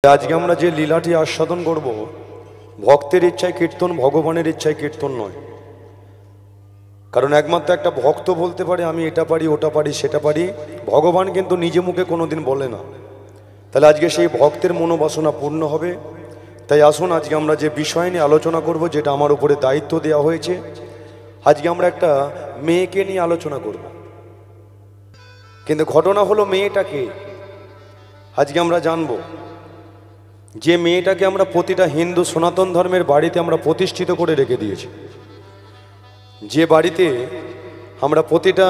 আজকে আমরা যে লীলাটি আস্বাদন করব ভক্তের ইচ্ছায় কীর্তন, ভগবানের ইচ্ছায় কীর্তন নয়। কারণ একমাত্র একটা ভক্ত বলতে পারে আমি এটা পারি, ওটা পারি, সেটা পারি। ভগবান কিন্তু নিজে মুখে কোনোদিন বলে না। তাহলে আজকে সেই ভক্তের মনোবাসনা পূর্ণ হবে। তাই আসুন আজকে আমরা যে বিষয় নিয়ে আলোচনা করব, যেটা আমার উপরে দায়িত্ব দেওয়া হয়েছে, আজকে আমরা একটা মেয়েকে নিয়ে আলোচনা করব। কিন্তু ঘটনা হলো মেয়েটাকে আজকে আমরা জানবো। যে মেয়েটাকে আমরা প্রতিটা হিন্দু সনাতন ধর্মের বাড়িতে আমরা প্রতিষ্ঠিত করে রেখে দিয়েছি, যে বাড়িতে আমরা প্রতিটা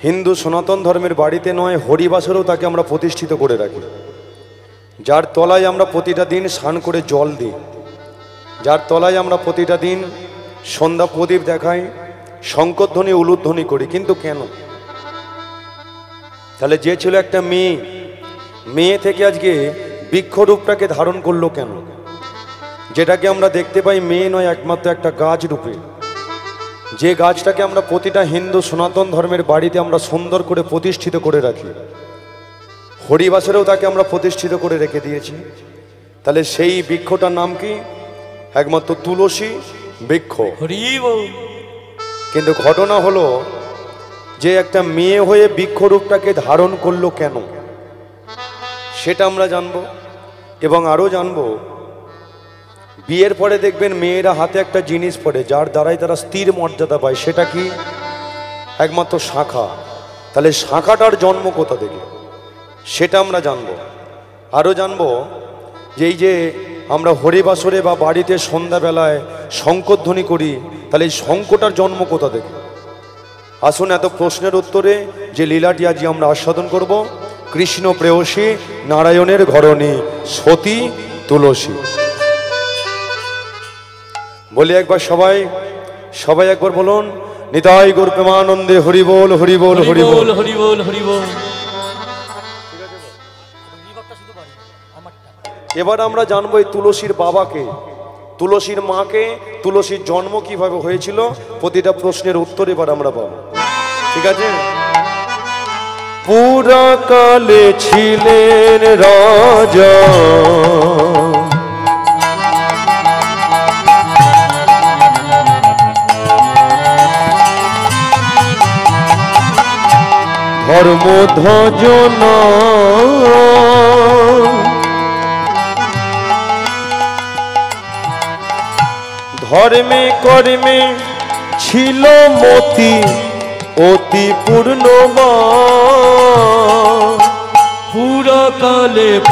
হিন্দু সনাতন ধর্মের বাড়িতে নয়, হরিবাসরেও তাকে আমরা প্রতিষ্ঠিত করে রাখি, যার তলায় আমরা প্রতিটা দিন স্নান করে জল দিই, যার তলায় আমরা প্রতিটা দিন সন্ধ্যা প্রদীপ দেখাই, শঙ্করধ্বনি উলুধ্বনি করি। কিন্তু কেন? তাহলে যে ছিল একটা মেয়ে থেকে আজকে বৃক্ষরূপটাকে ধারণ করলো কেন? যেটাকে আমরা দেখতে পাই মেয়ে নয়, একমাত্র একটা গাছ রূপে, যে গাছটাকে আমরা প্রতিটা হিন্দু সনাতন ধর্মের বাড়িতে আমরা সুন্দর করে প্রতিষ্ঠিত করে রাখি, হরিবাসরেও তাকে আমরা প্রতিষ্ঠিত করে রেখে দিয়েছি। তাহলে সেই বৃক্ষটার নাম কি? একমাত্র তুলসী বৃক্ষ। কিন্তু ঘটনা হলো যে একটা মেয়ে হয়ে বৃক্ষরূপটাকে ধারণ করলো কেন, সেটা আমরা জানবো। এবং আরও জানবো, বিয়ের পরে দেখবেন মেয়েরা হাতে একটা জিনিস পড়ে, যার দ্বারাই তারা স্থির মর্যাদা পায়। সেটা কি? একমাত্র শাঁখা। তাহলে শাঁখাটার জন্ম কোথা থেকে, সেটা আমরা জানবো। আরও জানবো যে এই যে আমরা হরিবাসরে বা বাড়িতে সন্ধ্যাবেলায় শঙ্করধ্বনি করি, তাহলে এই শঙ্খটার জন্ম কোথা থেকে? আসুন এত প্রশ্নের উত্তরে যে লীলাটি আজ আমরা আস্বাদন করব, কৃষ্ণ প্রেয়সী নারায়ণের ঘরণী সতী তুলসী। বলি একবার সবাই একবার বলুন, নিতাই গৌর প্রেমানন্দে হরি বল, হরি বল, হরি বল, হরি বল, হরি বল। এবার আমরা জানবো এই তুলসীর বাবাকে, তুলসীর মাকে, তুলসীর জন্ম কিভাবে হয়েছিল। প্রতিটা প্রশ্নের উত্তর এবার আমরা পাবো। ঠিক আছে? পুরাকালে ছিলেন রাজা, ধর্মধ্বজ ধর্মে কর্মে ছিল মতি অতি পূর্ণবান।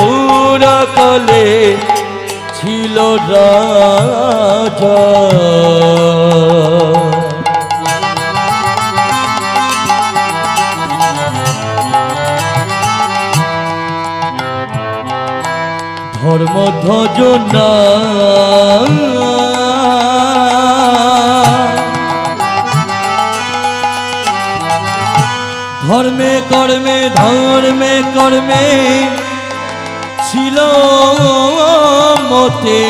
পুরাকালে ছিল রাজা, ধর্মধ্বজ ধর্মে কর্মে ছিল মতে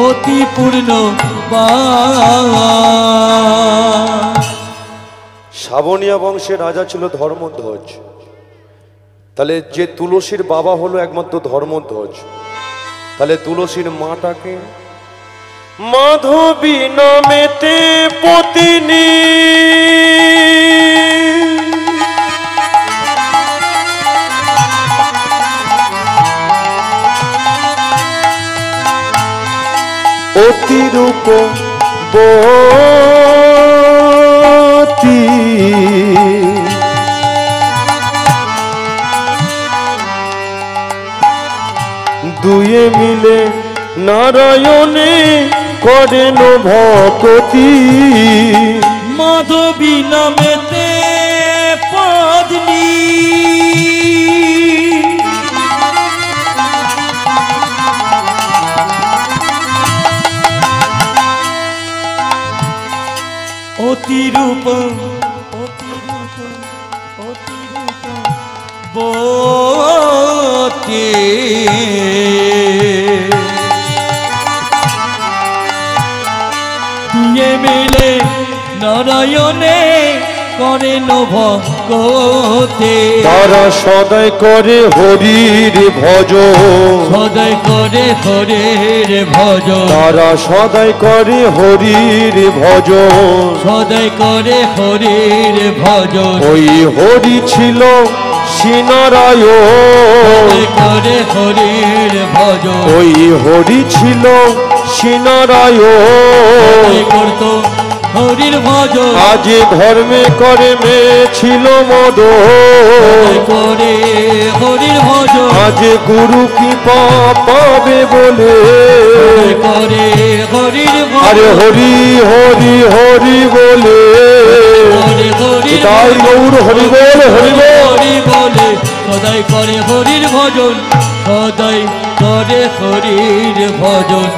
অতি পূর্ণ। শ্রাবণীয়া বংশের রাজা ছিল ধর্মধ্বজ। তাহলে যে তুলসীর বাবা হলো একমাত্র ধর্মধ্বজ। তাহলে তুলসীর মাটাকে মাধবী নামেতে পত্নী, অতিরূপ বতী, দুয়ে মিলে নারায়ণে করেন ভক্তি। মাধবী নামেতে পত্নী, অতিরূপ বতী, দুয়ে মিলে নারায়ণে করেন ভক্তি। ভকতে তারা সদাই করে হরির ভজন, সদাই করে হরির ভজন, তারা সদাই করে হরির ভজন, সদাই করে হরির ভজন, ওই হরি ছিল শ্রীনারায়ণ, সদাই করে হরির ভজন, ওই হরি ছিল শ্রীনারায়ণ। সদাই করত হরির ভজন, আজ ধর্মে কর্মে ছিল মদ, সদাই করে হরির ভজন, আজ গুরু কৃপা পাবে বলে, সদাই করে হরির আরে ভজন, হরি হরি হরি বলে, করে হরির তাই গৌর হরি বল হরি বল। হরি বলে, সদাই করে হরির ভজন, সদাই করে হরির ভজন,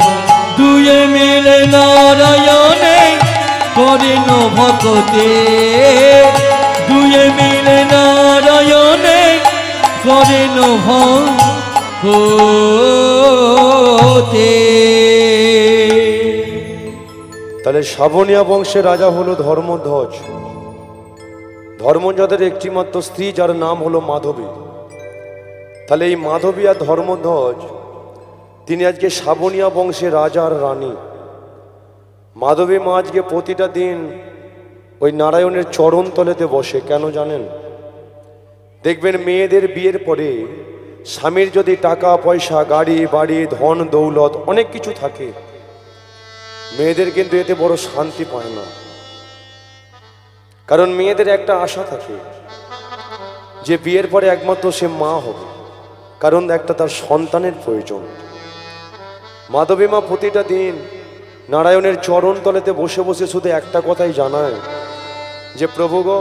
দুয়ে মিলে নারায়ণে করেন ভকতে, দুয়ে মিলে নারায়ণে করেন ভকতে। তাহলে শ্রাবণিয়া বংশের রাজা হলো ধর্মধ্বজ। ধর্মধ্বজের একটিমাত্র স্ত্রী যার নাম হলো মাধবী। তাহলে এই মাধবী আর ধর্মধ্বজ তিনি আজকে শ্রাবণিয়া বংশের রাজা আর রানী। মাধবী মা আজকে প্রতিটা দিন ওই নারায়ণের চরণ তলেতে বসে। কেন জানেন? দেখবেন মেয়েদের বিয়ের পরে স্বামীর যদি টাকা পয়সা গাড়ি বাড়ি ধন দৌলত অনেক কিছু থাকে, মেয়েদের কিন্তু এতে বড় শান্তি পায় না। কারণ মেয়েদের একটা আশা থাকে যে বিয়ের পরে একমাত্র সে মা হবে, কারণ একটা তার সন্তানের প্রয়োজন। মাধবী মা প্রতিটা দিন নারায়ণের চরণ তলেতে বসে বসে শুধু একটা কথাই জানায় যে প্রভু গো,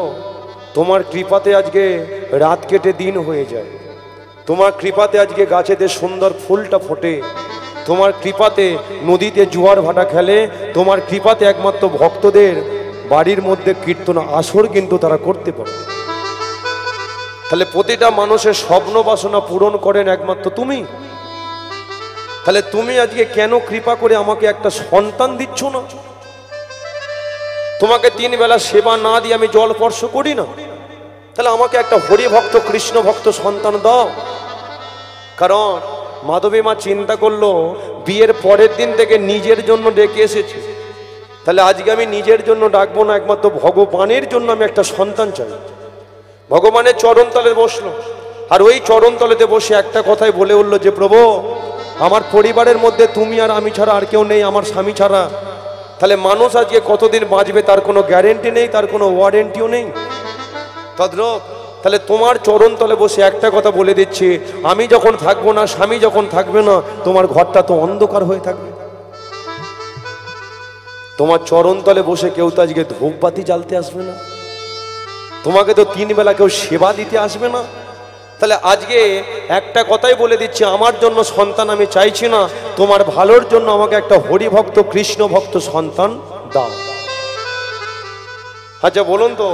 তোমার কৃপাতে আজকে রাত কেটে দিন হয়ে যায়, তোমার কৃপাতে আজকে গাছেতে সুন্দর ফুলটা ফোটে, তোমার কৃপাতে নদীতে জোয়ার ভাটা খেলে, তোমার কৃপাতে একমাত্র ভক্তদের বাড়ির মধ্যে কীর্তন আসর কিন্তু তারা করতে পারে। তাহলে প্রতিটা মানুষের স্বপ্ন বাসনা পূরণ করেন একমাত্র তুমি। তাহলে তুমি আজকে কেন কৃপা করে আমাকে একটা সন্তান দিচ্ছ না? তোমাকে 3 বেলা সেবা না দিয়ে আমি জল স্পর্শ করি না, তাহলে আমাকে একটা হরি ভক্ত কৃষ্ণ ভক্ত সন্তান দাও। কারণ মাধবী মা চিন্তা করলো বিয়ের পরের দিন থেকে নিজের জন্য ডেকে এসেছে, তাহলে আজকে আমি নিজের জন্য ডাকবো না, একমাত্র ভগবানের জন্য আমি একটা সন্তান চাই। ভগবানের চরণতলে বসলো, আর ওই চরণতলেতে বসে একটা কথাই বলে উঠলো যে প্রভু, আমার পরিবারের মধ্যে তুমি আর আমি ছাড়া আর কেউ নেই, আমার স্বামী ছাড়া। তাহলে মানুষ আজকে কতদিন বাঁচবে তার কোনো গ্যারেন্টি নেই, তার কোনো ওয়ারেন্টিও নেই। তদ্রূপ তাহলে তোমার চরণতলে বসে একটা কথা বলে দিচ্ছি, আমি যখন থাকবো না, স্বামী যখন থাকবে না, তোমার ঘরটা তো অন্ধকার হয়ে থাকবে। তোমার চরণতলে বসে কেউ তো আজকে ধূপবাতি জ্বালতে আসবে না, তোমাকে তো 3 বেলা কেউ সেবা দিতে আসবে না। তাহলে আজকে একটা কথাই বলে দিচ্ছি, আমার জন্য সন্তান আমি চাইছি না, তোমার ভালোর জন্য আমাকে একটা হরিভক্ত কৃষ্ণ ভক্ত সন্তান দাও। আচ্ছা বলুন তো,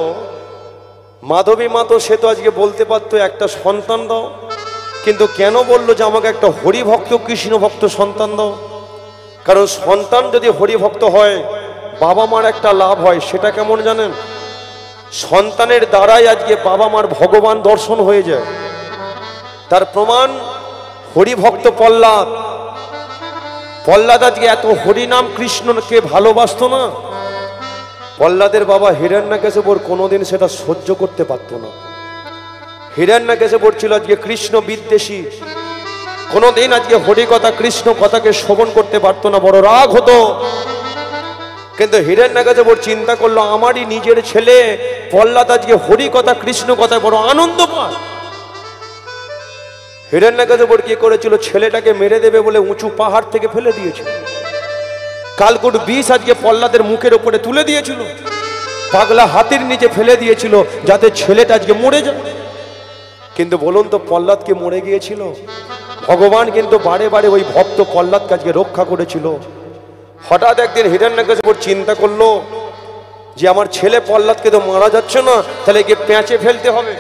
মাধবী মা তো সে তো আজকে বলতে পারতো একটা সন্তান দাও, কিন্তু কেন বললো যে আমাকে একটা হরিভক্ত কৃষ্ণ ভক্ত সন্তান দাও? কারণ সন্তান যদি হরিভক্ত হয়, বাবা মার একটা লাভ হয়, সেটা কেমন জানেন? সন্তানের দ্বারাই আজকে বাবা মার ভগবান দর্শন হয়ে যায়। তার প্রমাণ হরিভক্ত প্রহ্লাদ। প্রহ্লাদ আজকে এত হরিনাম কৃষ্ণকে ভালোবাসতো না, প্রহ্লাদের বাবা হিরণ্যকশিপুর কোনোদিন সেটা সহ্য করতে পারত না। হিরণ্যকশিপুর ছিল আজকে কৃষ্ণ বিদ্বেষী, কোনোদিন আজকে হরি কথা কৃষ্ণ কথাকে শ্রবণ করতে পারতো না, বড় রাগ হতো। কিন্তু হিরণ্যকশিপুর চিন্তা করলো আমারই নিজের ছেলে প্রহ্লাদ আজকে হরি কথা কৃষ্ণ কথায় বড় আনন্দ পায়। হিরণ্যকশিপুর কি করেছিল, ছেলেটাকে মেরে দেবে বলে উঁচু পাহাড় থেকে ফেলে দিয়েছিল। কালকুট বিষ আজকে প্রহ্লাদের মুখের উপরে তুলে দিয়েছিল, পাগলা হাতির নিচে ফেলে দিয়েছিল যাতে ছেলেটা আজকে মরে যায়। কিন্তু বলুন তো, প্রহ্লাদ কি মরে গিয়েছিল? ভগবান কিন্তু বারে বারে ওই ভক্ত প্রহ্লাদকে আজকে রক্ষা করেছিল। হঠাৎ একদিন হিরণ্যকশিপুর চিন্তা করলো যে আমার ছেলে প্রহ্লাদকে তো মারা যাচ্ছে না, তাহলে একে পেঁচে ফেলতে হবে।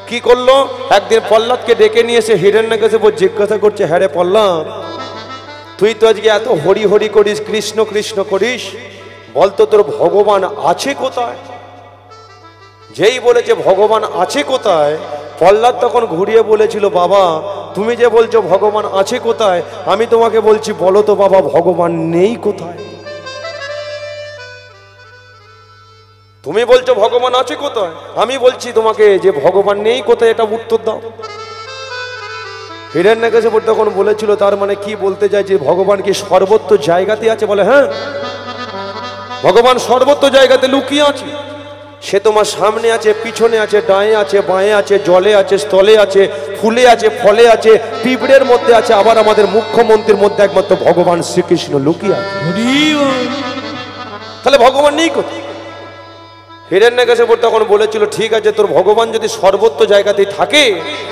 কি করলো, একদিন প্রহ্লাদকে ডেকে নিয়ে এসে হিরণ্যকশিপুর জিজ্ঞাসা করছে, হ্যাঁ রে প্রহ্লাদ, তুই তো আজকে এত হরি হরি করিস, কৃষ্ণ কৃষ্ণ করিস, বলতো তোর ভগবান আছে কোথায়? যেই বলেছে ভগবান আছে কোথায়, প্রহ্লাদ তখন ঘুরিয়ে বলেছিল, বাবা তুমি যে বলছো ভগবান আছে কোথায়, আমি তোমাকে বলছি বলো তো বাবা ভগবান নেই কোথায়। তুমি বলছো ভগবান আছে কোথায়, আমি বলছি তোমাকে যে ভগবান নেই কোথায়, এটা উত্তর দাও। হিরণ্যকশিপু তখন বলেছিল, তার মানে কি বলতে চাই যে ভগবান কি সর্বত্র জায়গাতে আছে? বলে হ্যাঁ, ভগবান সর্বত্র জায়গাতে লুকিয়ে আছে। সে তোমার সামনে আছে, পিছনে আছে, ডায়ে আছে, বাঁয়ে আছে, জলে আছে, স্থলে আছে, ফুলে আছে, ফলে আছে, পিঁপড়ের মধ্যে আছে, আবার আমাদের মুখ্যমন্ত্রীর মধ্যে একমাত্র ভগবান শ্রীকৃষ্ণ লুকিয়ে আছে। তাহলে ভগবান নেই কোথায়? হিরণ্যকশিপু তখন বলেছিল, ঠিক আছে তোর ভগবান যদি সর্বত্র জায়গাতেই থাকে,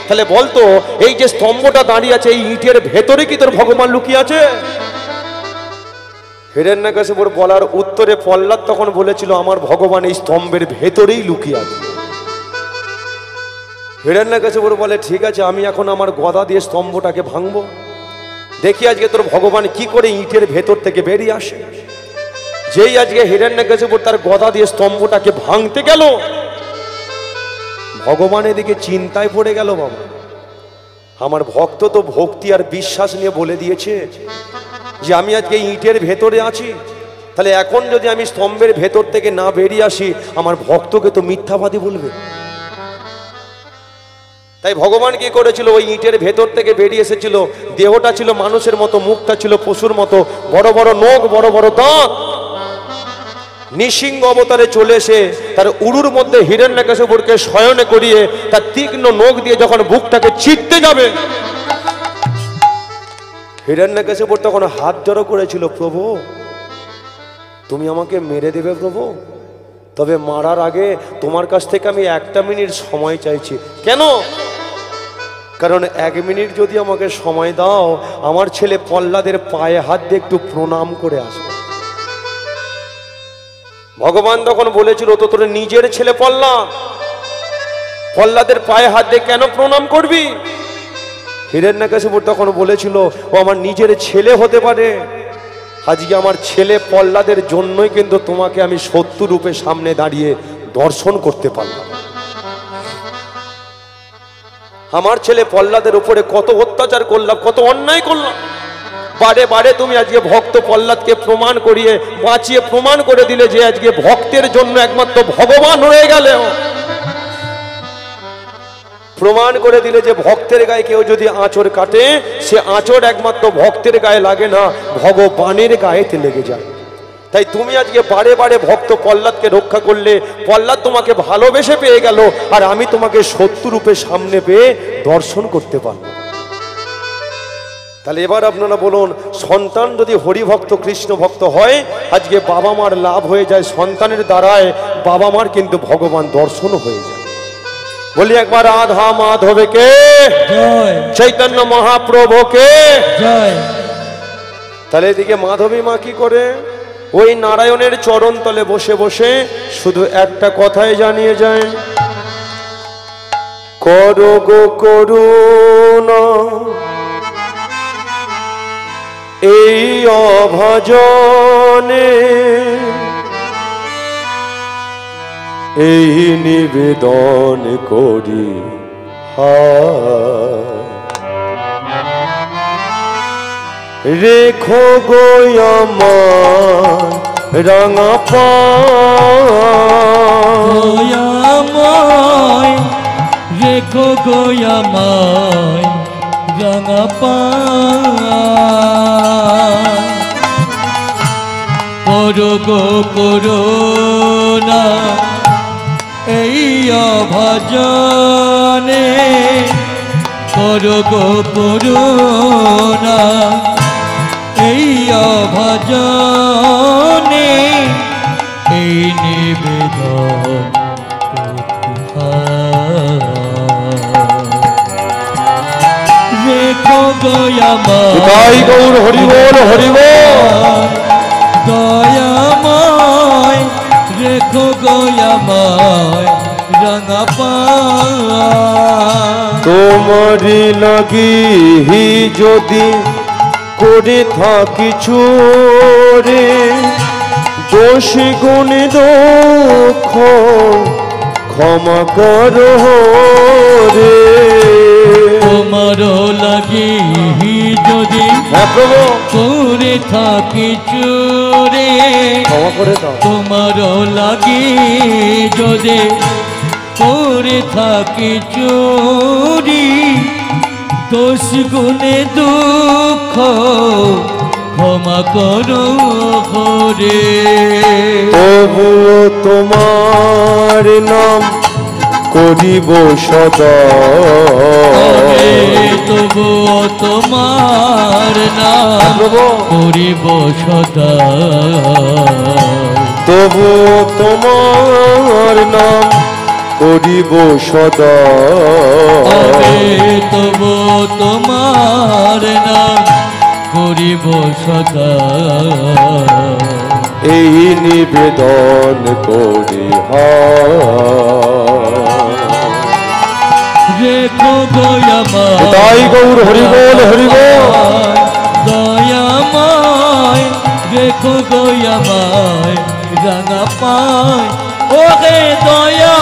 তাহলে বলতো এই যে স্তম্ভটা দাঁড়িয়ে আছে এই ইটের ভেতরে কি তোর ভগবান লুকিয়ে আছে? হিরণ্যকশিপুর বলার উত্তরে প্রহ্লাদ তখন বলেছিল, আমার ভগবান এই স্তম্ভের ভেতরেই লুকিয়ে আছে। হিরণ্যকশিপুর বলে, ঠিক আছে আমি এখন আমার গদা দিয়ে স্তম্ভটাকে ভাঙবো, দেখি আজকে তোর ভগবান কি করে ইটের ভেতর থেকে বেরিয়ে আসে। যেই আজকে হিরণ্যকশিপু তার গদা দিয়ে স্তম্ভটাকে ভাঙতে গেল, ভগবান এদিকে চিন্তায় পড়ে গেল, বাবা আমার ভক্ত তো ভক্তি আর বিশ্বাস নিয়ে বলে দিয়েছে যে আমি আজকে ইটের ভেতরে আছি, তাহলে এখন যদি আমি স্তম্ভের ভেতর থেকে না বেরিয়ে আসি আমার ভক্তকে তো মিথ্যাবাদী বলবে। তাই ভগবান কি করেছিল, ওই ইটের ভেতর থেকে বেরিয়ে এসেছিল। দেহটা ছিল মানুষের মতো, মুখটা ছিল পশুর মতো, বড় বড় নখ, বড় বড় দাঁত। নৃসিংহ অবতারে চলে এসে তার উরুর মধ্যে হিরণ্যকশিপুকে শয়নে করিয়ে তার তীক্ষ্ণ নখ দিয়ে যখন বুকটাকে চিরতে যাবে, হিরণ্যকশিপু তখন হাত জড়ো করেছিল, প্রভু তুমি আমাকে মেরে দেবে প্রভু, তবে মারার আগে তোমার কাছ থেকে আমি 1 মিনিট সময় চাইছি। কেন? কারণ 1 মিনিট যদি আমাকে সময় দাও, আমার ছেলে প্রহ্লাদের পায়ে হাত দিয়ে একটু প্রণাম করে আসবে। ভগবান তখন বলেছিল, তো তোর নিজের ছেলে প্রহ্লাদ, প্রহ্লাদের পায়ে হাত দিয়ে কেন প্রণাম করবি? হিরণ্যকশিপু তখন বলেছিল, ও আমার নিজের ছেলে হতে পারে, আজকে আমার ছেলে প্রহ্লাদের জন্যই কিন্তু তোমাকে আমি শত্রু রূপে সামনে দাঁড়িয়ে দর্শন করতে পারলাম। আমার ছেলে প্রহ্লাদের উপরে কত অত্যাচার করলাম, কত অন্যায় করলাম, বারে বারে তুমি আজকে ভক্ত প্রহ্লাদকে প্রমাণ করিয়ে বাঁচিয়ে প্রমাণ করে দিলে যে আজকে ভক্তের জন্য একমাত্র ভগবান হয়ে গেল। প্রমাণ করে দিলে যে ভক্তের গায়ে কেউ যদি আঁচড় কাটে, সে আঁচড় একমাত্র ভক্তের গায়ে লাগে না, ভগবানের গায়েতে লেগে যায়। তাই তুমি আজকে বারে বারে ভক্ত প্রহ্লাদকে রক্ষা করলে, প্রহ্লাদ তোমাকে ভালোবেসে পেয়ে গেল, আর আমি তোমাকে শত্রু রূপে সামনে পেয়ে দর্শন করতে পারলাম। তাহলে এবার আপনারা বলুন, সন্তান যদি হরিভক্ত কৃষ্ণ ভক্ত হয়, আজকে বাবা মার লাভ হয়ে যায়, সন্তানের দ্বারায় বাবা মার কিন্তু ভগবান দর্শনও হয়ে যায়। বলি একবার রাধা মাধবকে জয়, চৈতন্য মহাপ্রভুকে জয়। তাহলে এদিকে মাধবী মা কি করে, ওই নারায়ণের চরণ তলে বসে বসে শুধু একটা কথাই জানিয়ে যায়, করো গো করুণা এই অভাজনে, এই নিবেদন করি রেখো গো আমার রাঙা পায়, রেখো গো আমায় রাঙা পায়, করো গো করুণা এই অভাজনে, করো গো করুণা এই অভাজনে, এই নিবেদন রেখো গো আমায় গৌর হরি বল হরি বল, দয়াময় রেখো গো আমায় রাঙা পায়। তোমারি লাগি যদি করে থাকি চোরে, দোষ গুণ দুঃখ ক্ষমা করো রে। তোমার লাগি যদি করে থাকি চুরে, ক্ষমা করে দাও। তোমার লাগি যদি করে থাকি চুরি, দোষ গুণে দুঃখ ক্ষমা করো রে। তবুও তোমার নাম করিব সদা, তবুও তোমার নাম করিব সদা, তবুও তোমার নাম করিব সদা, তবুও তোমার নাম করিব সদা। এই নিবেদন করি রেখো দয়াময়, তাই গৌর হরিবোল হরিবোল। দয়াময় রেখো দয়াময় রাঙা পায়, ও হে দয়া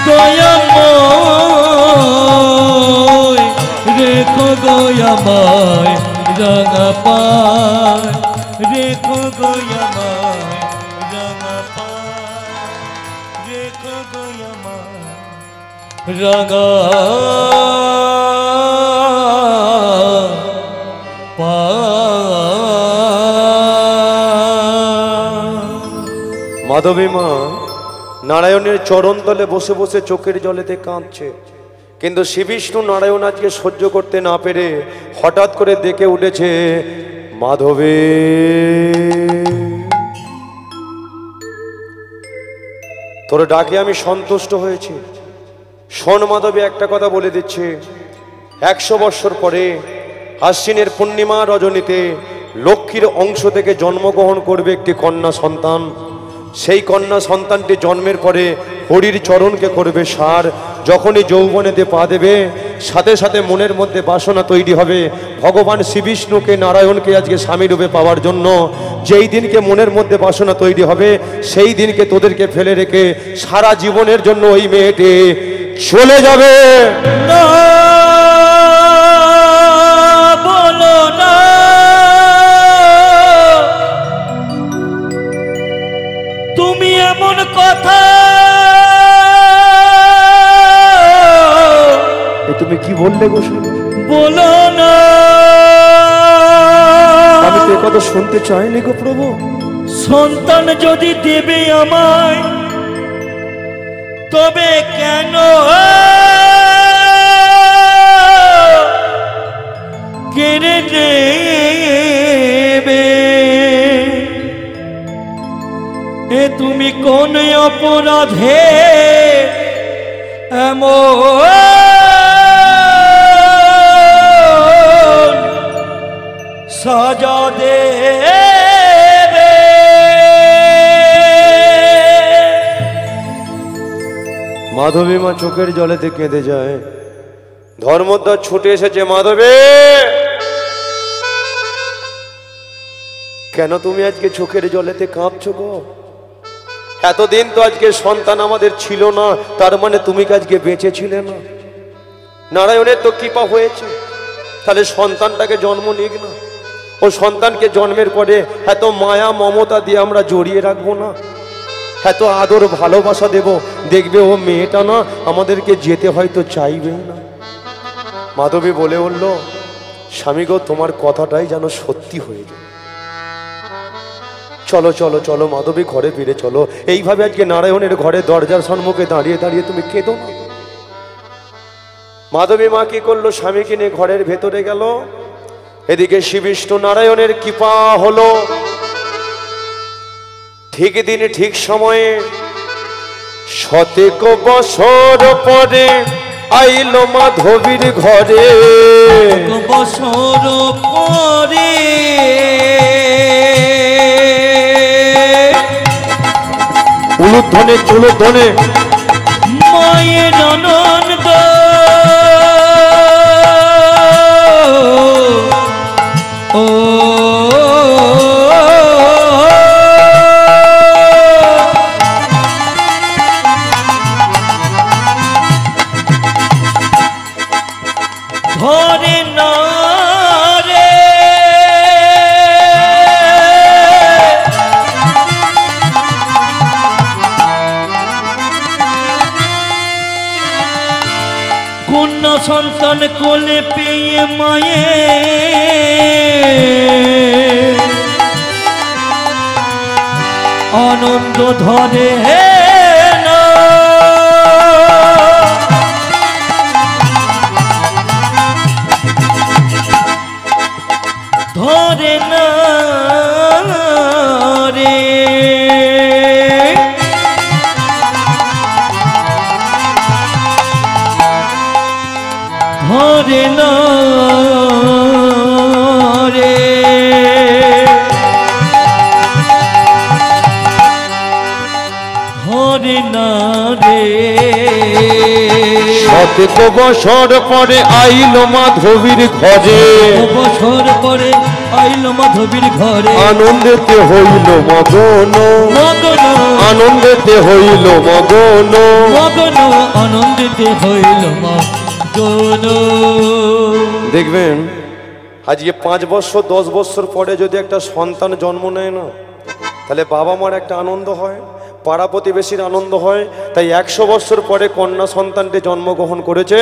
দয়াময় রেখো দয়াময় রাঙা পায়, রেখো দয়াময় রাঙা পায়, রেখো দয়াময় রাঙা মাধবী মা নারায়ণের চরণ তলে বসে বসে চোখের জলেতে কাঁদছে, কিন্তু শ্রীবিষ্ণু নারায়ণ আজকে সহ্য করতে না পেরে হঠাৎ করে ডেকে উঠেছে, মাধবী তোর ডাকে আমি সন্তুষ্ট হয়েছি। শোন মাধবী, একটা কথা বলে দিচ্ছে, 100 বৎসর পরে আশ্বিনের পূর্ণিমা রজনীতে লক্ষ্মীর অংশ থেকে জন্মগ্রহণ করবে একটি কন্যা সন্তান। সেই কন্যা সন্তানটি জন্মের পরে হরির চরণকে করবে সার। যখনই যৌবনেতে পা দেবে, সাথে সাথে মনের মধ্যে বাসনা তৈরি হবে ভগবান শ্রীবিষ্ণুকে নারায়ণকে আজকে স্বামী রূপে পাওয়ার জন্য। যেই দিনকে মনের মধ্যে বাসনা তৈরি হবে, সেই দিনকে তোদেরকে ফেলে রেখে সারা জীবনের জন্য ওই মেয়েটি চলে যাবে। না বলো না, তুমি এমন কথা তুমি কি বললে গো? বলো না, আমি তো কথা শুনতে চাইনি গো প্রভু। সন্তান যদি দেবে আমায়, তবে কেন কেড়ে নেবে? এ তুমি কোন অপরাধে এমন সাজা দেবে? মাধবী মা চোখের জলেতে কেঁদে যায়। ধর্মদ্বার ছুটে এসেছে, মাধবী কেন তুমি আজকে চোখের জলেতে কাঁদছো গো? এতদিন তো আজকে সন্তান আমাদের ছিল না, তার মানে তুমি কি আজকে বেঁচে ছিলে না? নারায়ণের তো কৃপা হয়েছে, তাহলে সন্তানটাকে জন্ম নিক না। ও সন্তানকে জন্মের পরে এত মায়া মমতা দিয়ে আমরা জড়িয়ে রাখবো না, এত আদর ভালোবাসা দেব, দেখবে ও মেয়েটা না আমাদেরকে যেতে হয়তো চাইবেও না। মাধবী বলে উঠল, স্বামী গো তোমার কথাটাই যেন সত্যি হয়ে যায়। চলো চলো চলো মাধবী, ঘরে ফিরে চলো। এইভাবে আজকে নারায়ণের ঘরে দরজার সম্মুখে দাঁড়িয়ে দাঁড়িয়ে তুমি কেঁদো না। মাধবী মা কি করলো, স্বামীকে নিয়ে ঘরের ভেতরে গেল। এদিকে শ্রীবিষ্ণু নারায়ণের কৃপা হলো, ঠিক দিনে ঠিক সময়ে 100 বছর পরে আইলো মাধবীর ঘরে। বছর পরে উলুধ্বনে চুলুধ্বনে মায়ের আনন্দ ও কন্যা সন্তান কোলে পেয়ে মায়ে আনন্দ ধরে না, ধরে না রে। ধরে না রে। ধরে না রে। শত বছর পরে আইল মাধবীর ঘরে, বছর পরে আইল মাধবীর ঘরে, আনন্দেতে হইল মগন, মগন আনন্দেতে হইল মগন, মগন আনন্দিতে হইল মগন। দেখবেন আজকে 5 বছর 10 বছর পরে যদি একটা সন্তান জন্ম নেয় না, তাহলে বাবা মার একটা আনন্দ হয়, পাড়া প্রতিবেশীর আনন্দ হয়। তাই 100 বছর পরে কন্যা সন্তানটি জন্মগ্রহণ করেছে,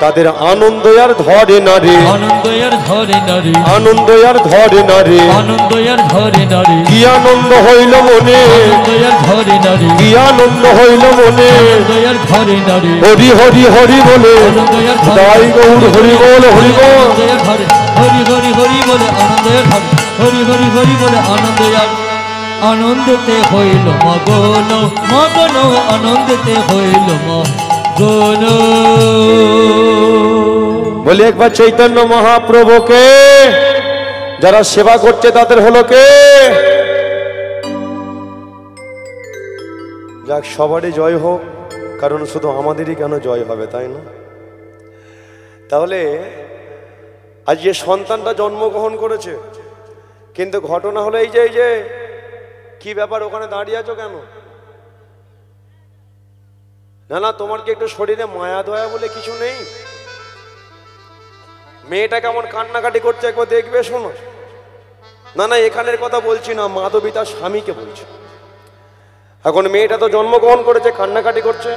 তাদের আনন্দ আর ধরে না রে, আনন্দ আর ধরে না রে, আনন্দ আর ধরে না রে। আনন্দ আর ধরে না রে, কি আনন্দ হইল মনে, আনন্দ আর ধরে না রে, কি আনন্দ হইল মনে। আনন্দ আর ধরে না রে, হরি হরি হরি বলে আনন্দ আর ধরে, তাই গৌর হরি বল হরি বল। আনন্দ আর ধরে, হরি হরি হরি বলে আনন্দ আর ধরে, হরি হরি হরি বলে আনন্দ আর আনন্দতে হইল মগন, মগন আনন্দতে হইল মগন। বলি একবার চৈতন্য মহাপ্রভুকে যারা সেবা করছে তাদের হলো কে? যাক, সবারই জয় হোক, কারণ শুধু আমাদেরই কেন জয় হবে, তাই না? তাহলে আজ যে সন্তানটা জন্মগ্রহণ করেছে, কিন্তু ঘটনা হলো এই যে কি ব্যাপার, ওখানে দাঁড়িয়ে আছো কেন? না না, তোমার কি একটু শরীরে মায়া দয়া বলে কিছু নেই? মেয়েটা কেমন কান্নাকাটি করছে একবার দেখবে, শোনো। না না, এখানের কথা বলছি না, মাধবী তার স্বামীকে বলছে। এখন মেয়েটা তো জন্মগ্রহণ করেছে, কান্নাকাটি করছে,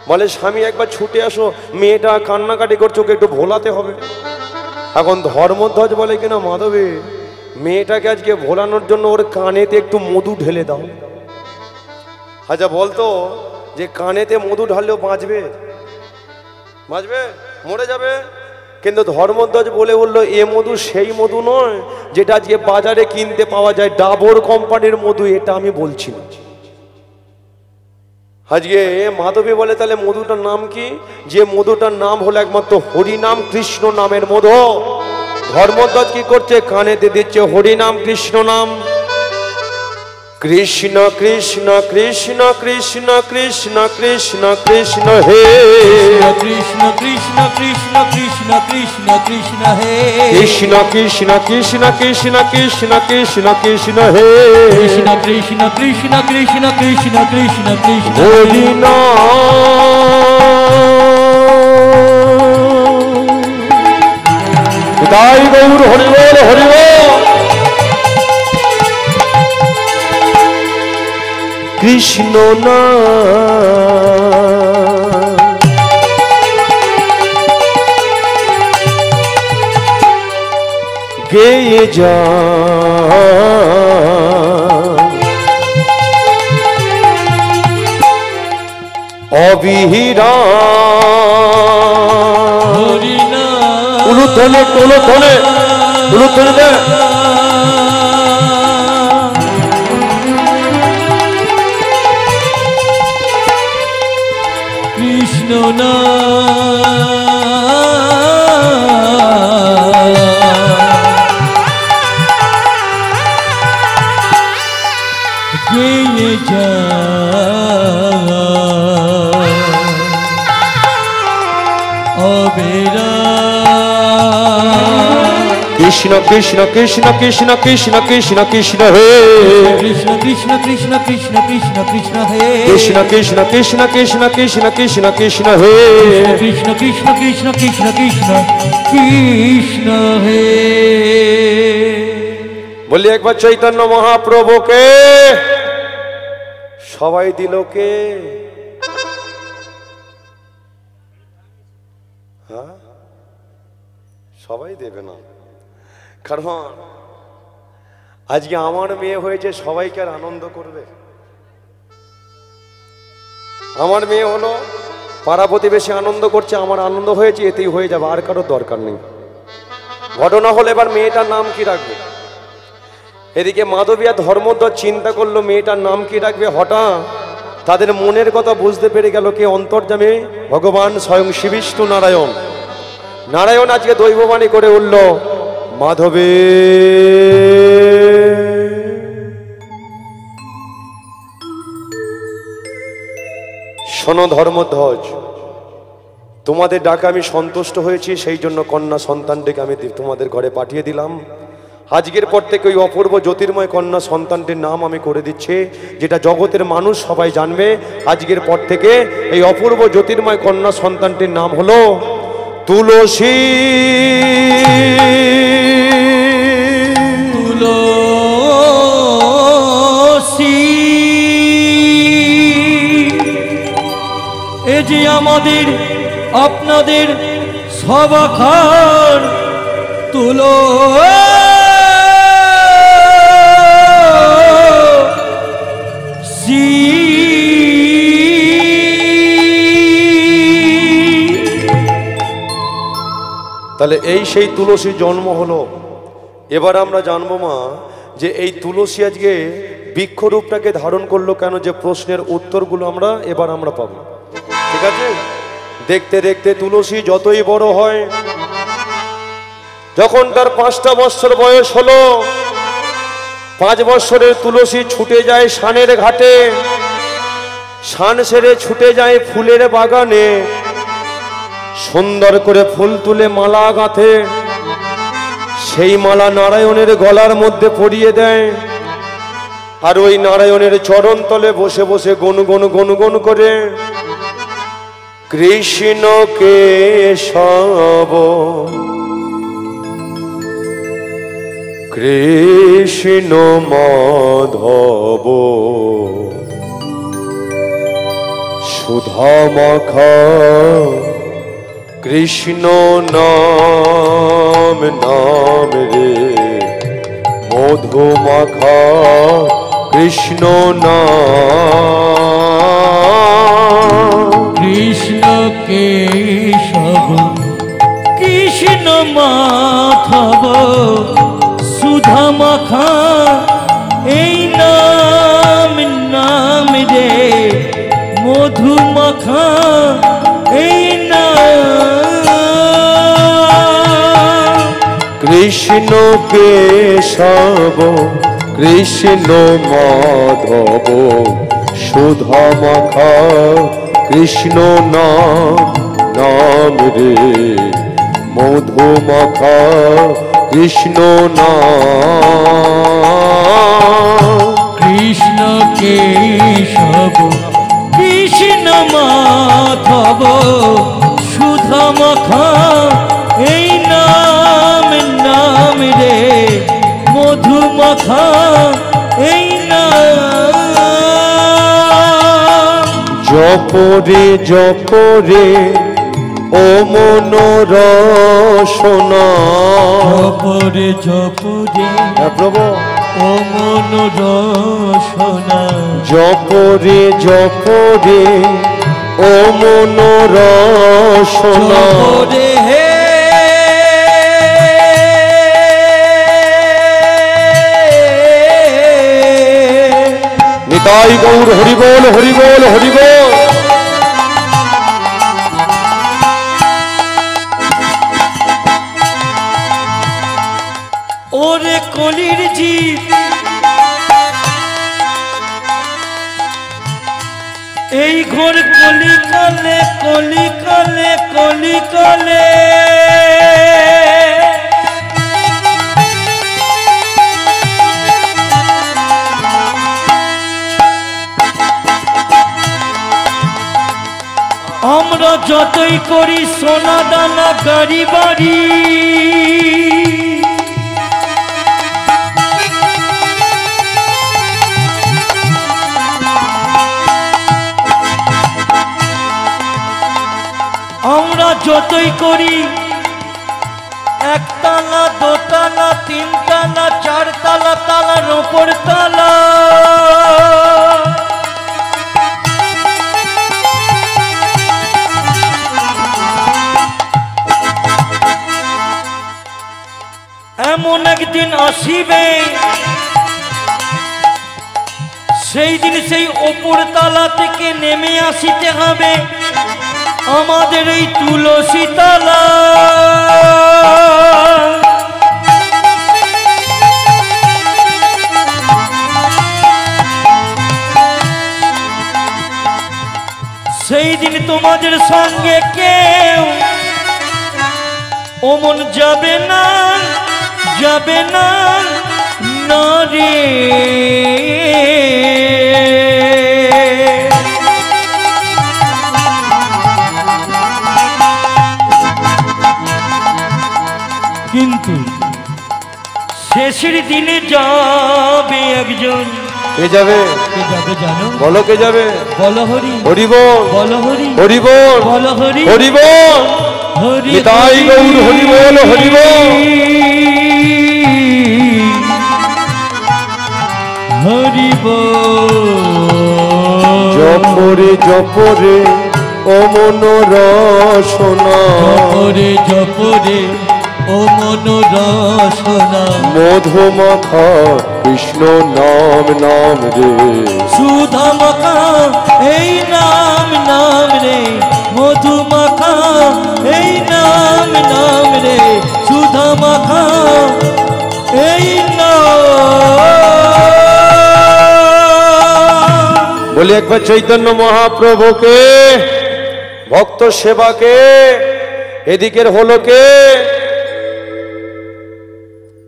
বলে স্বামী একবার ছুটে আসো, মেয়েটা কান্নাকাটি করছে, ওকে একটু ভোলাতে হবে। এখন ধর্মধ্বজ বলে কিনা, মাধবী মেয়েটাকে আজকে ভোলানোর জন্য ওর কানেতে একটু মধু ঢেলে দাও। আচ্ছা বলতো যে কানেতে মধু ঢাললেও বাঁচবে? বাঁচবে? মরে যাবে। কিন্তু ধর্মধ্বজ বলে বললো, এ মধু সেই মধু নয় যেটা আজকে বাজারে কিনতে পাওয়া যায়, ডাবর কোম্পানির মধু, এটা আমি বলছি না। আজকে মাধবী বলে, তাহলে মধুটার নাম কি? যে মধুটার নাম হলো একমাত্র হরিনাম কৃষ্ণ নামের মধু। ধর্মধ্বজ কি করছে? কানেতে দিচ্ছে হরিনাম কৃষ্ণ নাম। কৃষ্ণ কৃষ্ণ কৃষ্ণ কৃষ্ণ কৃষ্ণ কৃষ্ণ কৃষ্ণ হে, কৃষ্ণ কৃষ্ণ কৃষ্ণ কৃষ্ণ কৃষ্ণ কৃষ্ণ হে, কৃষ্ণ কৃষ্ণ কৃষ্ণ কৃষ্ণ কৃষ্ণ কৃষ্ণ কৃষ্ণ হে, কৃষ্ণ কৃষ্ণ কৃষ্ণ কৃষ্ণ কৃষ্ণ কৃষ্ণ কৃষ্ণ হরি তাই গৌর হরি বল হরি বল। কৃষ্ণ না গেয়ে যা, অবিহিরা উলুধ্বনি উলুধ্বনি উলুধ্বনি দে। কৃষ্ণ না গেয়ে যা, অবেরা। কৃষ্ণ কৃষ্ণ কৃষ্ণ কৃষ্ণ কৃষ্ণ কৃষ্ণ কৃষ্ণ হে, কৃষ্ণ কৃষ্ণ কৃষ্ণ কৃষ্ণ কৃষ্ণ কৃষ্ণ হে, কৃষ্ণ কৃষ্ণ কৃষ্ণ কৃষ্ণ কৃষ্ণ কৃষ্ণ কৃষ্ণ হে, কৃষ্ণ কৃষ্ণ কৃষ্ণ কৃষ্ণ কৃষ্ণ কৃষ্ণ হে। বলি একবার চৈতন্য মহাপ্রভুকে সবাই দিল কে? হ্যাঁ, সবাই দেবে না, কারণ আজকে আমার মেয়ে হয়েছে, সবাইকে আর আনন্দ করবে? আমার মেয়ে হলো, পাড়া প্রতিবেশী আনন্দ করছে, আমার আনন্দ হয়েছে, এতেই হয়ে যাবে, আর কারোর দরকার নেই। ঘটনা হলো এবার মেয়েটার নাম কি রাখবে। এদিকে মাধবীয়া ধর্মধর চিন্তা করলো মেয়েটার নাম কি রাখবে। হঠাৎ তাদের মনের কথা বুঝতে পেরে গেল কে অন্তর্যামী ভগবান স্বয়ং শ্রী বিষ্ণু নারায়ণ। নারায়ণ আজকে দৈববাণী করে উঠল, মাধবী শোনো ধর্মধ্বজ, তোমাদের ডাকে আমি সন্তুষ্ট হয়েছি, সেই জন্য কন্যা সন্তানটিকে আমি তোমাদের ঘরে পাঠিয়ে দিলাম। আজকের পর থেকে ওই অপূর্ব জ্যোতির্ময় কন্যা সন্তানটির নাম আমি করে দিচ্ছি, যেটা জগতের মানুষ সবাই জানবে। আজকের পর থেকে এই অপূর্ব জ্যোতির্ময় কন্যা সন্তানটির নাম হলো তুলসী। তুলসী এ যে আমাদের আপনাদের সবাখার তুলসী। তাহলে এই সেই তুলসী জন্ম হলো। এবার আমরা জানবো মা যে এই তুলসী আজকে বৃক্ষরূপটাকে ধারণ করলো কেন, যে প্রশ্নের উত্তরগুলো এবার আমরা পাবো। ঠিক আছে, দেখতে দেখতে তুলসী যতই বড় হয়, যখন তার 5টা বৎসর বয়স হলো, 5 বৎসরের তুলসী ছুটে যায় শানের ঘাটে, শান সেরে ছুটে যায় ফুলের বাগানে, সুন্দর করে ফুল তুলে মালা গাঁথে, সেই মালা নারায়ণের গলার মধ্যে পরিয়ে দেয়, আর ওই নারায়ণের চরণ তলে বসে বসে গুনগুন করে কৃষ্ণ কেশব কৃষ্ণ মাধব সুধা মাখা কৃষ্ণ নাম নাম রে মধু মাখা কৃষ্ণ নাম। কৃষ্ণ কেশব কৃষ্ণ মাধব সুধা মাখা এই নাম নাম রে মধু মাখা এই নাম। কৃষ্ণ কেশব কৃষ্ণ মাধব সুধা মাখা কৃষ্ণ নাম নাম রে মধু মাখা কৃষ্ণ নাম। কৃষ্ণ কেশব কৃষ্ণ মাধব সুধা মাখা এই নাম নাম রে মধু মাখা এই নাম। জপরে জপরে ও মনোর সোনা, জপরে জপরে প্রভু ও মনোর সোনা, জপরে জপরে ও মনোর সোনা। জপরে হে নিতাই গৌর হরিবোল হরিবোল হরিবোল। ওরে কলির জীব এই ঘোর কলিকালে কলিকালে কলিকালে আমরা যতই করি সোনা দানা গাড়ি বাড়ি, আমরা যতই করি একতলা দোতলা তিনতলা চারতলা তালার উপর তলা এমন একদিন আসিবে সেই দিন সেই ওপর তলা থেকে নেমে আসিতে হবে আমাদের এই তুলসী তলা সেই দিন তোমাদের সঙ্গে কেউ ওমন যাবে না না রে কিন্তু শেষের দিনে যাবে একজন। কে যাবে? কে যাবে জানো? বলো কে যাবে? বলো হরি হরি বল, বলো হরি হরি বল, বলো হরি হরি বল, হরি নিতাই গৌর হরি বল, হরি বল, হরি বল। জপরে জপরে ও মন রসনা, জপরে জপরে ও মন রসনা, মধুমাখা কৃষ্ণ নাম নাম রে, সুধা মাখা এই নাম নাম রে, মধুমাখা এই নাম নাম রে, সুধা মাখা এই নাম। বলি একবার চৈতন্য মহাপ্রভুকে, ভক্ত সেবাকে, এদিকের হলো কে?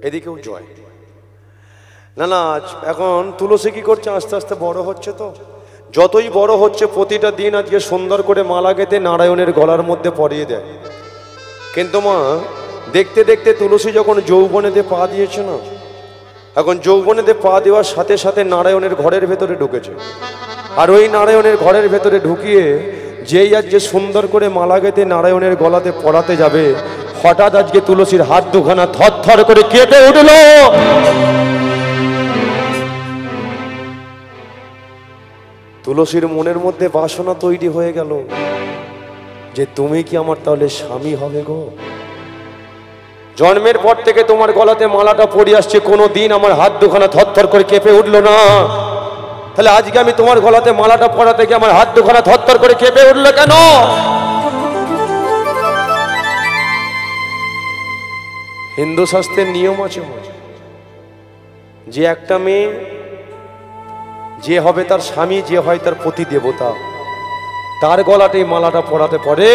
এদিকেও জয়। না না, এখন তুলসী কি করছে? আস্তে আস্তে বড় হচ্ছে, তো যতই বড় হচ্ছে প্রতিটা দিন আজকে সুন্দর করে মালা গেঁথে নারায়ণের গলার মধ্যে পরিয়ে দেয়। কিন্তু মা দেখতে দেখতে তুলসী যখন যৌবনেতে পা দিয়েছে না, এখন যৌবনেতে পা দেওয়ার সাথে সাথে নারায়ণের ঘরের ভেতরে ঢুকেছে। আর ওই নারায়ণের ঘরের ভেতরে ঢুকিয়ে যেই আজকে সুন্দর করে মালা গেঁথে নারায়ণের গলাতে পরাতে যাবে, হঠাৎ আজকে তুলসীর হাত দুখানা থর থর করে কেঁপে উঠল। তুলসীর মনের মধ্যে বাসনা তৈরি হয়ে গেল যে তুমি কি আমার তাহলে স্বামী হবে গো? জন্মের পর থেকে তোমার গলাতে মালাটা পরে আসছে, কোনো দিন আমার হাত দুখানা থরথর করে কেঁপে উঠলো না, তাহলে আজকে আমি তোমার গলাতে মালাটা পরাতে গিয়ে আমার হাত দুখানা থরথর করে কেঁপে উঠলো কেন? হিন্দু শাস্ত্রের নিয়ম আছে যে একটা মেয়ে যে হবে তার স্বামী, যে হয় তার পতি দেবতা, তার গলাতে মালাটা পরাতে পারে।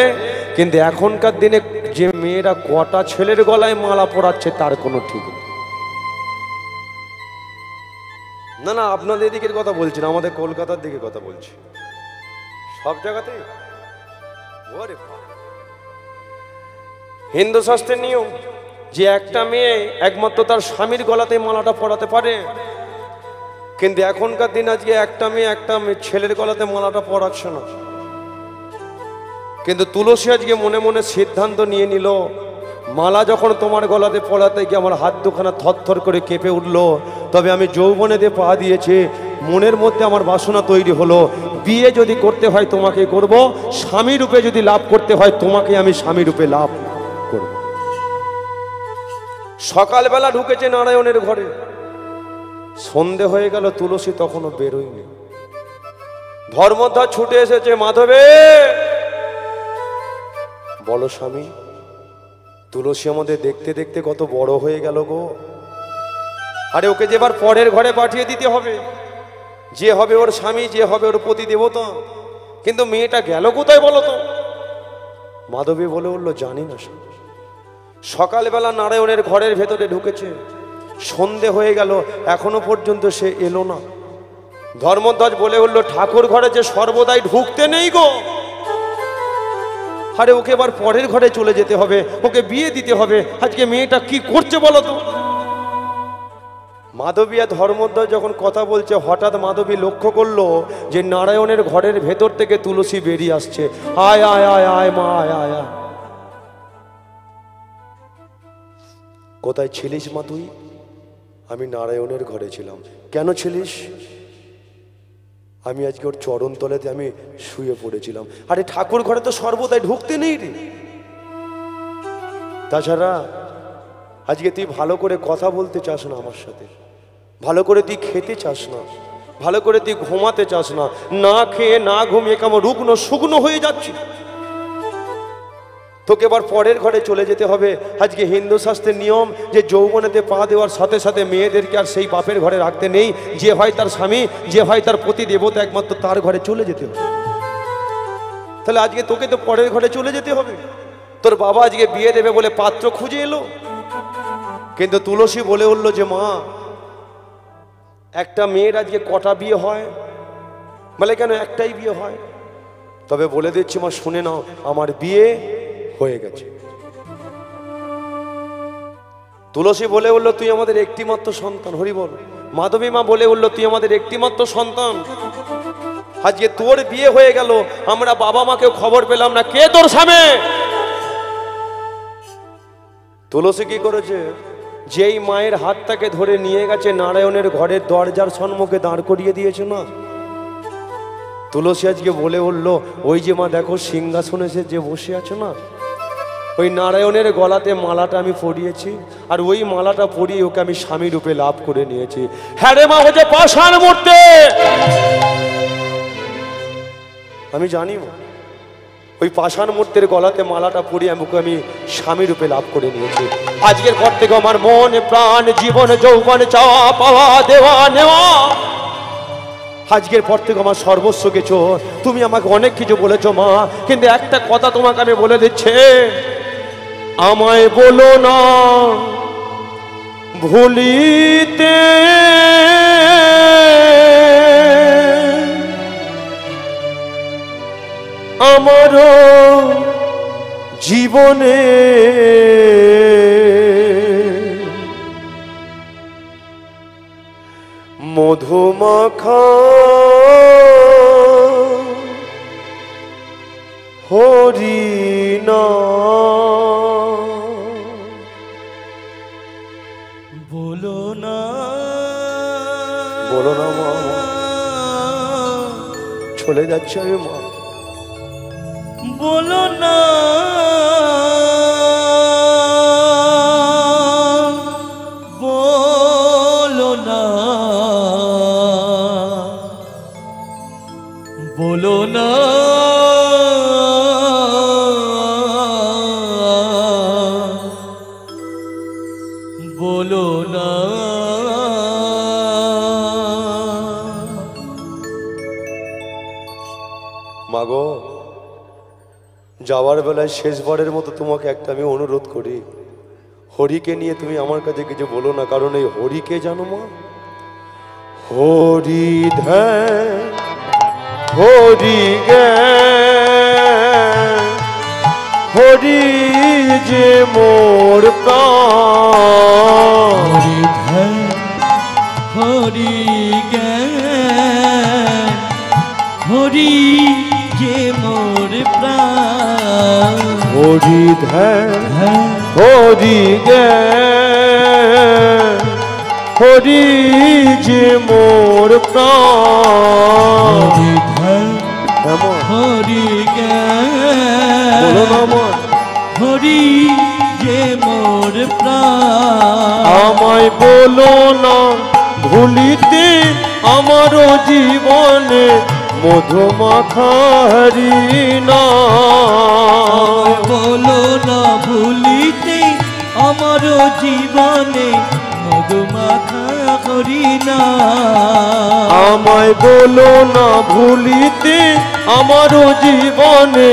কিন্তু এখনকার দিনে যে মেয়েরা কটা ছেলের গলায় মালা পরাচ্ছে তার কোনো ঠিক নেই। না না, আপনাদের দিকের কথা বলছি না, আমাদের কলকাতার দিকে কথা বলছি। সব জায়গাতে হিন্দু শাস্ত্রের নিয়ম যে একটা মেয়ে একমাত্র তার স্বামীর গলাতে মালাটা পরাতে পারে। কিন্তু এখনকার দিন আজকে একটা মেয়ে ছেলের গলাতে মালাটা পরাচ্ছে না। কিন্তু তুলসী আজকে মনে মনে সিদ্ধান্ত নিয়ে নিল, মালা যখন তোমার গলাতে পরাতে গিয়ে আমার হাত দুখানা থরথর করে কেঁপে উঠলো, তবে আমি যৌবনেতে পা দিয়েছি, মনের মধ্যে আমার বাসনা তৈরি হলো, বিয়ে যদি করতে হয় তোমাকে করব, স্বামী রূপে যদি লাভ করতে হয় তোমাকে আমি স্বামী রূপে লাভ করব। সকালবেলা ঢুকেছে নারায়ণের ঘরে, সন্ধে হয়ে গেল, তুলসী তখনও বেরোয়নি। ধর্মধ্বজ ছুটে এসেছে, মাধবে বলো স্বামী, তুলসী আমাদের দেখতে দেখতে কত বড় হয়ে গেল গো। আরে ওকে যে এবার পরের ঘরে পাঠিয়ে দিতে হবে, যে হবে ওর স্বামী, যে হবে ওর পতি দেবতা। কিন্তু মেয়েটা গেল কোথায় বলো তো? মাধবী বলে উঠলো, জানি না। সকালবেলা নারায়ণের ঘরের ভেতরে ঢুকেছে, সন্ধে হয়ে গেল, এখনো পর্যন্ত সে এলো না। ধর্মধ্বজ বলে উঠলো, ঠাকুর ঘরে যে সর্বদাই ঢুকতে নেই গো। আরে ওকে এবার পরের ঘরে চলে যেতে হবে, ওকে বিয়ে দিতে হবে। আজকে মেয়েটা কি করছে বলো তো? মাধবী আর ধর্মধ্বজ যখন কথা বলছে, হঠাৎ মাধবী লক্ষ্য করলো যে নারায়ণের ঘরের ভেতর থেকে তুলসী বেরিয়ে আসছে। আয় আয় আয় আয় মা, আয় আয় আয়। কোথায় ছিলিস মা তুই? আমি নারায়ণের ঘরে ছিলাম। কেন ছিলিস? আমি আজকে ওর চরণ তলেতে আমি শুয়ে পড়েছিলাম। আরে ঠাকুর ঘরে তো সর্বদাই ঢুকতে নেই রে। তাছাড়া আজকে তুই ভালো করে কথা বলতে চাস না আমার সাথে, ভালো করে তুই খেতে চাস না, ভালো করে তুই ঘুমাতে চাস না, না খেয়ে না ঘুমিয়ে কেমন রুগ্ন শুকনো হয়ে যাচ্ছি। তোকে এবার পরের ঘরে চলে যেতে হবে। আজকে হিন্দু শাস্ত্রের নিয়ম যে যৌবনেতে পা দেওয়ার সাথে সাথে মেয়েদেরকে আর সেই বাপের ঘরে রাখতে নেই। যে হয় তার স্বামী, যে হয় তার পতি দেবতা, একমাত্র তার ঘরে চলে যেতে হবে। তাহলে আজকে তোকে তো পরের ঘরে চলে যেতে হবে। তোর বাবা আজকে বিয়ে দেবে বলে পাত্র খুঁজে এলো, কিন্তু তুলসী বলে উঠলো যে মা, একটা মেয়ের আজকে কটা বিয়ে হয়? বলে কেন একটাই বিয়ে হয়? তবে বলে দিচ্ছি মা, শুনে নাও, আমার বিয়ে হয়ে গেছে। তুলসী বলে উঠলো তুই আমাদের একটিমাত্র সন্তান। হরি বল। মাধবী মা বলে উঠলো তুই আমাদের একটিমাত্র সন্তান। আজকে তোর বিয়ে হয়ে গেল, আমরা বাবা মাকেও খবর পেলাম না কে তোর স্বামী। তুলসী কি করেছে? যেই মায়ের হাতটাকে ধরে নিয়ে গেছে নারায়ণের ঘরের দরজার সম্মুখে দাঁড় করিয়ে দিয়েছে না, তুলসী আজকে বলে উঠলো ওই যে মা দেখো সিংহাসনে যে বসে আছে না, ওই নারায়ণের গলাতে মালাটা আমি পরিয়েছি, আর ওই মালাটা পরিয়ে ওকে আমি স্বামী রূপে লাভ করে নিয়েছি। হ্যাঁ রে মা, হচ্ছে পাষাণ মূর্তি। আমি জানি মা, ওই পাষাণ মূর্তির গলাতে মালাটা পরিয়ে ওকে আমি স্বামী রূপে লাভ করে নিয়েছি। আজকের পর থেকে আমার মন প্রাণ জীবন যৌবন চাওয়া পাওয়া দেওয়া নেওয়া, আজকের পর থেকে আমার সর্বস্ব কিছু। তুমি আমাকে অনেক কিছু বলেছো মা, কিন্তু একটা কথা তোমাকে আমি বলে দিচ্ছি, আমায় বলো না ভুলিতে আমার জীবনে মধুমাখা হরিনা। বলো না, বলো না মা, চলে যাচ্ছে আমি মা। বলো না, বলো না, বলো না, বলো না। মাগো, যাওয়ার বেলায় শেষবারের মতো তোমাকে একটা আমি অনুরোধ করি, হরিকে নিয়ে তুমি আমার কাছে কিছু বলো না। কারণ এই হরিকে জানো মা, হরি ধ্যান হরি জ্ঞান, হরি যে মোর প্রাণ। হরি ধ্যান হরি জ্ঞান, হরি যে মোর প্রাণ। হরি ধ্যান হরি জ্ঞান, হরি যে মোর প্রাণ। হরি ধ্যান হরি জ্ঞান, বলো না মা, হরি যে মোর প্রাণ। আমায় বলো না ভুলিতে আমার জীবনে মধুমাখা হরিনা। বলো না ভুলিতে আমার জীবনে মধুমাখা হরিনা। আমায় বলো না ভুলিতে আমার জীবনে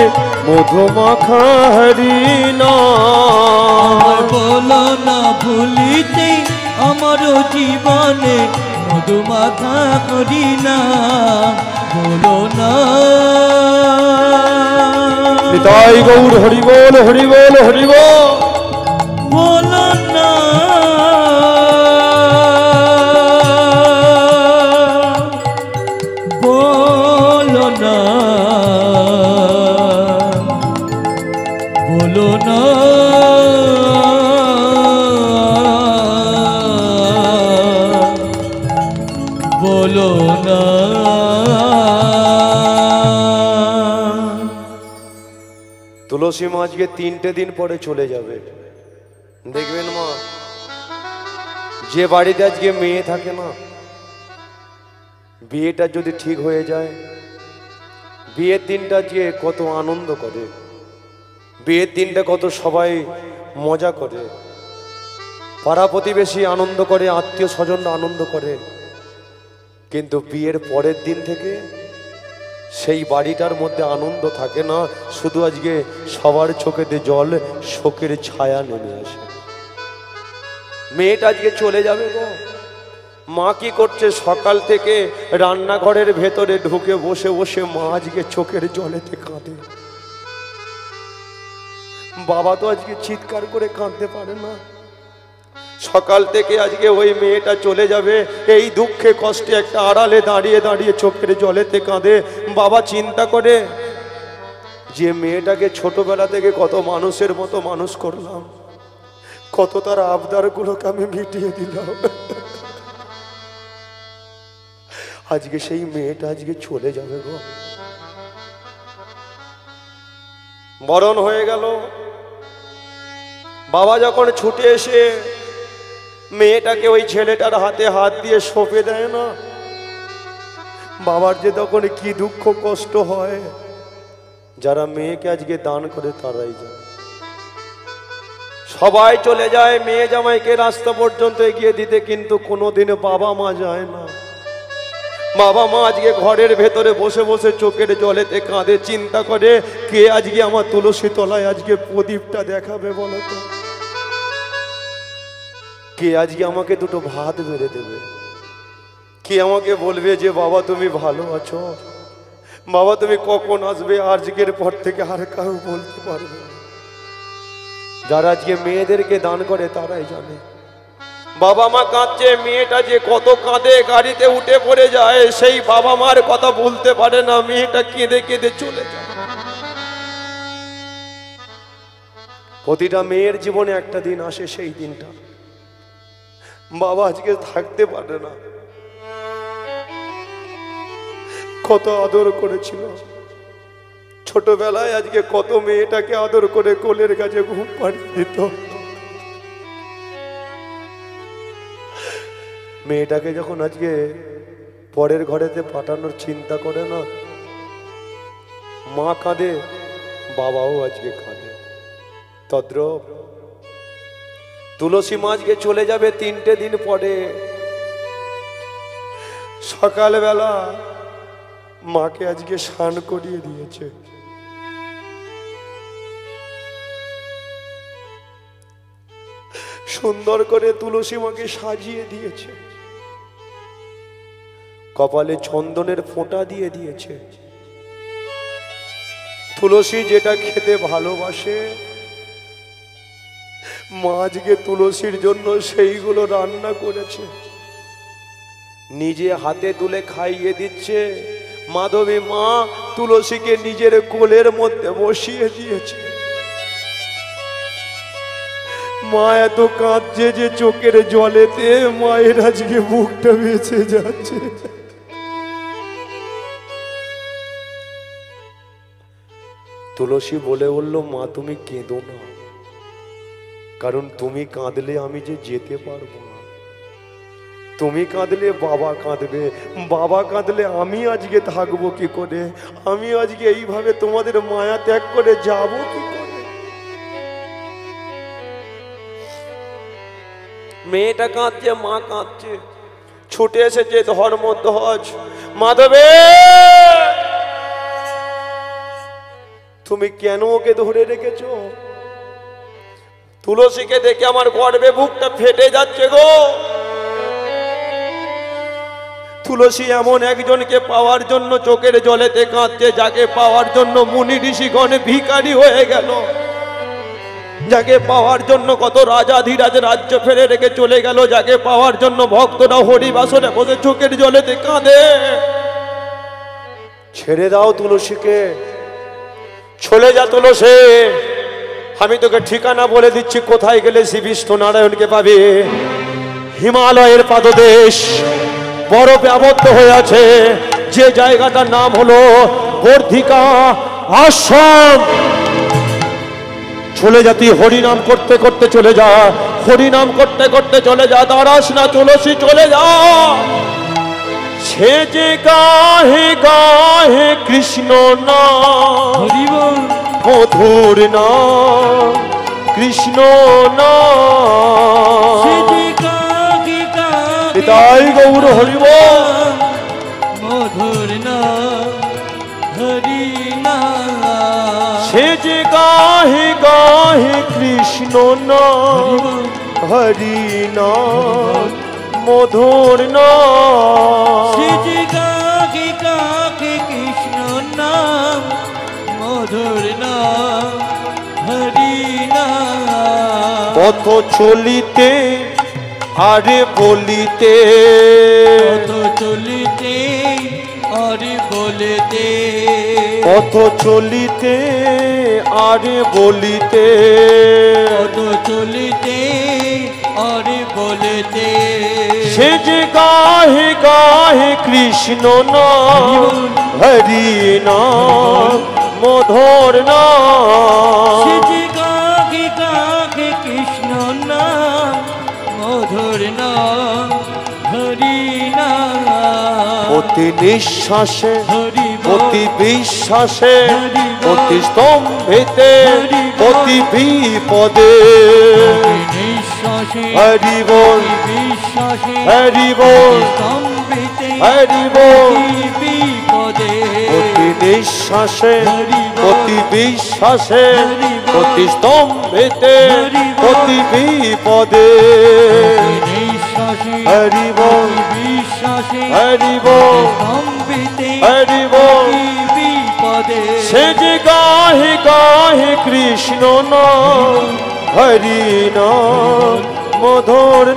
মধুমাখা হরিনা। বলো না ভুলিতে আমার জীবনে মধুমাখা হরিনা। বলো না। নিতাই গৌর হরি বল হরি বল হরি বল। বলো না। বলো না, বলো না, তুলসী মা আজকে 3টে দিন পরে চলে যাবে। দেখবেন মা, যে বাড়িতে আজকে মেয়ে থাকে না, বিয়েটা যদি ঠিক হয়ে যায়, বিয়ের দিনটা যে কত আনন্দ করে, বিয়ের দিনটা কত সবাই মজা করে, পাড়া প্রতিবেশী আনন্দ করে, আত্মীয় স্বজনরা আনন্দ করে। কিন্তু বিয়ের পরের দিন থেকে সেই বাড়িটার মধ্যে আনন্দ থাকে না, শুধু আজকে সবার চোখেতে জল, শোকের ছায়া নেমে আসে। মেয়েটা আজকে চলে যাবে গো। মা কি করছে, সকাল থেকে রান্নাঘরের ভেতরে ঢুকে বসে বসে মা আজকে চোখের জলেতে কাঁদে। বাবা তো আজকে চিৎকার করে কাঁদতে পারে না। সকাল থেকে আজকে ওই মেয়েটা চলে যাবে, এই দুঃখে কষ্টে একটা আড়ালে দাঁড়িয়ে দাঁড়িয়ে চোখের জলেতে কাঁদে। বাবা চিন্তা করে, যে মেয়েটাকে ছোটবেলা থেকে কত মানুষের মতো মানুষ করলাম, কত তার আবদারগুলোকে আমি মিটিয়ে দিলাম, আজকে সেই মেয়েটা আজকে চলে যাবে গো। মরণ হয়ে গেল। বাবা যখন ছুটে এসে মেয়েটাকে ওই ছেলেটার হাতে হাত দিয়ে সঁপে দেয় না, বাবার যে তখন কি দুঃখ কষ্ট হয়। যারা মেয়েকে আজকে দান করে তারাই যায়। সবাই চলে যায় মেয়ে জামাইকে রাস্তা পর্যন্ত এগিয়ে দিতে, কিন্তু কোনোদিন বাবা মা যায় না। বাবা মা আজকে ঘরের ভেতরে বসে বসে চোখের জলেতে কাঁদে, চিন্তা করে কে আজকে আমার তুলসী তলায় আজকে প্রদীপটা দেখাবে বলো তো, কে আজকে আমাকে দুটো ভাত বেড়ে দেবে, কে আমাকে বলবে যে বাবা তুমি ভালো আছো, বাবা তুমি কখন আসবে। আজকের পর থেকে আর কাউ বলতে পারবে না। যারা আজকে মেয়েদেরকে দান করে তারাই জানে। বাবা মা কাঁদছে, মেয়েটা যে কত কাঁদে, গাড়িতে উঠে পড়ে যায়, সেই বাবা মার কথা বলতে পারে না, মেয়েটা কেঁদে কেঁদে চলে যায়। প্রতিটা মেয়ের জীবনে একটা দিন আসে, সেই দিনটা বাবা আজকে থাকতে পারে না। কত আদর করেছিল ছোটবেলায়, আজকে কত মেয়েটাকে আদর করে কোলের কাছে ঘুম পাড়িয়ে দিত। মেয়েটাকে যখন আজকে পরের ঘরেতে পাঠানোর চিন্তা করে না, মা কাঁদে, বাবাও আজকে কাঁদে। তদ্রূপ তুলসী মা আজকে চলে যাবে 3টে দিন পরে। সকালবেলা মাকে আজকে স্নান করিয়ে দিয়েছে। সুন্দর করে তুলসী মাকে সাজিয়ে দিয়েছে, কপালে চন্দনের ফোঁটা দিয়ে দিয়েছে। তুলসী যেটা খেতে ভালোবাসে, মা আজকে তুলসীর জন্য সেইগুলো রান্না করেছে, নিজে হাতে তুলে খাইয়ে দিচ্ছে। মাধবী মা তুলসীকে নিজের কোলের মধ্যে বসিয়ে দিয়েছে। মা এত কাঁদছে যে চোখের জলেতে মায়ের আজকে বুকটা বেঁচে যাচ্ছে। তুলসী বলে বলল, মা তুমি কেঁদো না, কারণ তুমি কাঁদলে আমি যে যেতে পারবো না। তুমি কাঁদলে বাবা কাঁদবে, বাবা কাঁদলে আমি আজকে থাকবো কি করে, আমি আজকে এইভাবে তোমাদের মায়া ত্যাগ করে যাব কি করে। মেয়েটা কাঁদছে, মা কাঁদছে, ছুটে এসেছে ধর্মধ্বজ। মাধবে তুমি কেন ওকে ধরে রেখেছো? তুলসীকে দেখে আমার গর্বে বুকটা ফেটে যাচ্ছে গো। তুলসী এমন একজনকে পাওয়ার জন্য চোখের জলেতে কাঁদছে, যাকে পাওয়ার জন্য মুনি ঋষিগণ ভিখারি হয়ে গেল, যাকে পাওয়ার জন্য কত রাজাধিরাজ রাজ্য ফেলে রেখে চলে গেল, যাকে পাওয়ার জন্য ভক্তরা হরিবাসরে বসে চোখের জলেতে কাঁদে। ছেড়ে দাও তুলসীকে, চলে যা তুলসী। আমি তোকে ঠিকানা বলে দিচ্ছি, কোথায় গেলে শ্রী বিষ্ণু নারায়ণকে পাবে। হিমালয়ের পাদদেশ বরফে আবদ্ধ হয়ে আছে, যে জায়গাটার নাম হলো বর্ধিকা আশ্রম। চলে যা, তুই হরিনাম করতে করতে চলে যা, হরিনাম করতে করতে চলে যা, দাঁড়াস না তুলসী, চলে যা। সে যে গাহে গাহে কৃষ্ণ নাম, হরি বল মধুর নাম, কৃষ্ণ নাম। সে যে গাহে গাহে তাই গৌর হরি বল। মধুর নাম হরি নাম। সে যে গাহে গাহে কৃষ্ণ নাম, হরি নাম, মধুর নাম। সে যে গাহে গাহে কৃষ্ণ নাম, মধুর নাম হরি নাম। পথ চলিতে আরে বলিতে, পথ চলিতে আরে বলিতে, পথ চলিতে আরে বলিতে, পথ চলিতে আরে বলিতে। সে যে গাহে গাহে কৃষ্ণ নাম, হরি নাম, মধুর নাম। সে যে গাহে গাহে কৃষ্ণ নাম, মধুর নাম হরি নাম। প্রতি নিঃশ্বাসে, হরি বল প্রতি বিশ্বাসে, হরি বল প্রতি স্তম্ভেতে, হরি বল প্রতি বিপদে, নিঃশ্বাসে হরি বল, বিশ্বাসে হরি বল, স্তম্ভিতে হরি বল। বিপদে। প্রতি নিঃশ্বাসে, হরি বল প্রতি বিশ্বাসে, হরি বল প্রতি স্তম্ভেতে, হরি বল প্রতি বিপদে, নিঃশ্বাসে হরি বল, বিশ্বাসে হরি বল, স্তম্ভিতে হরি বল। বিপদে। সে যে গাহে গাহে কৃষ্ণ নাম, হরি নাম, মধুর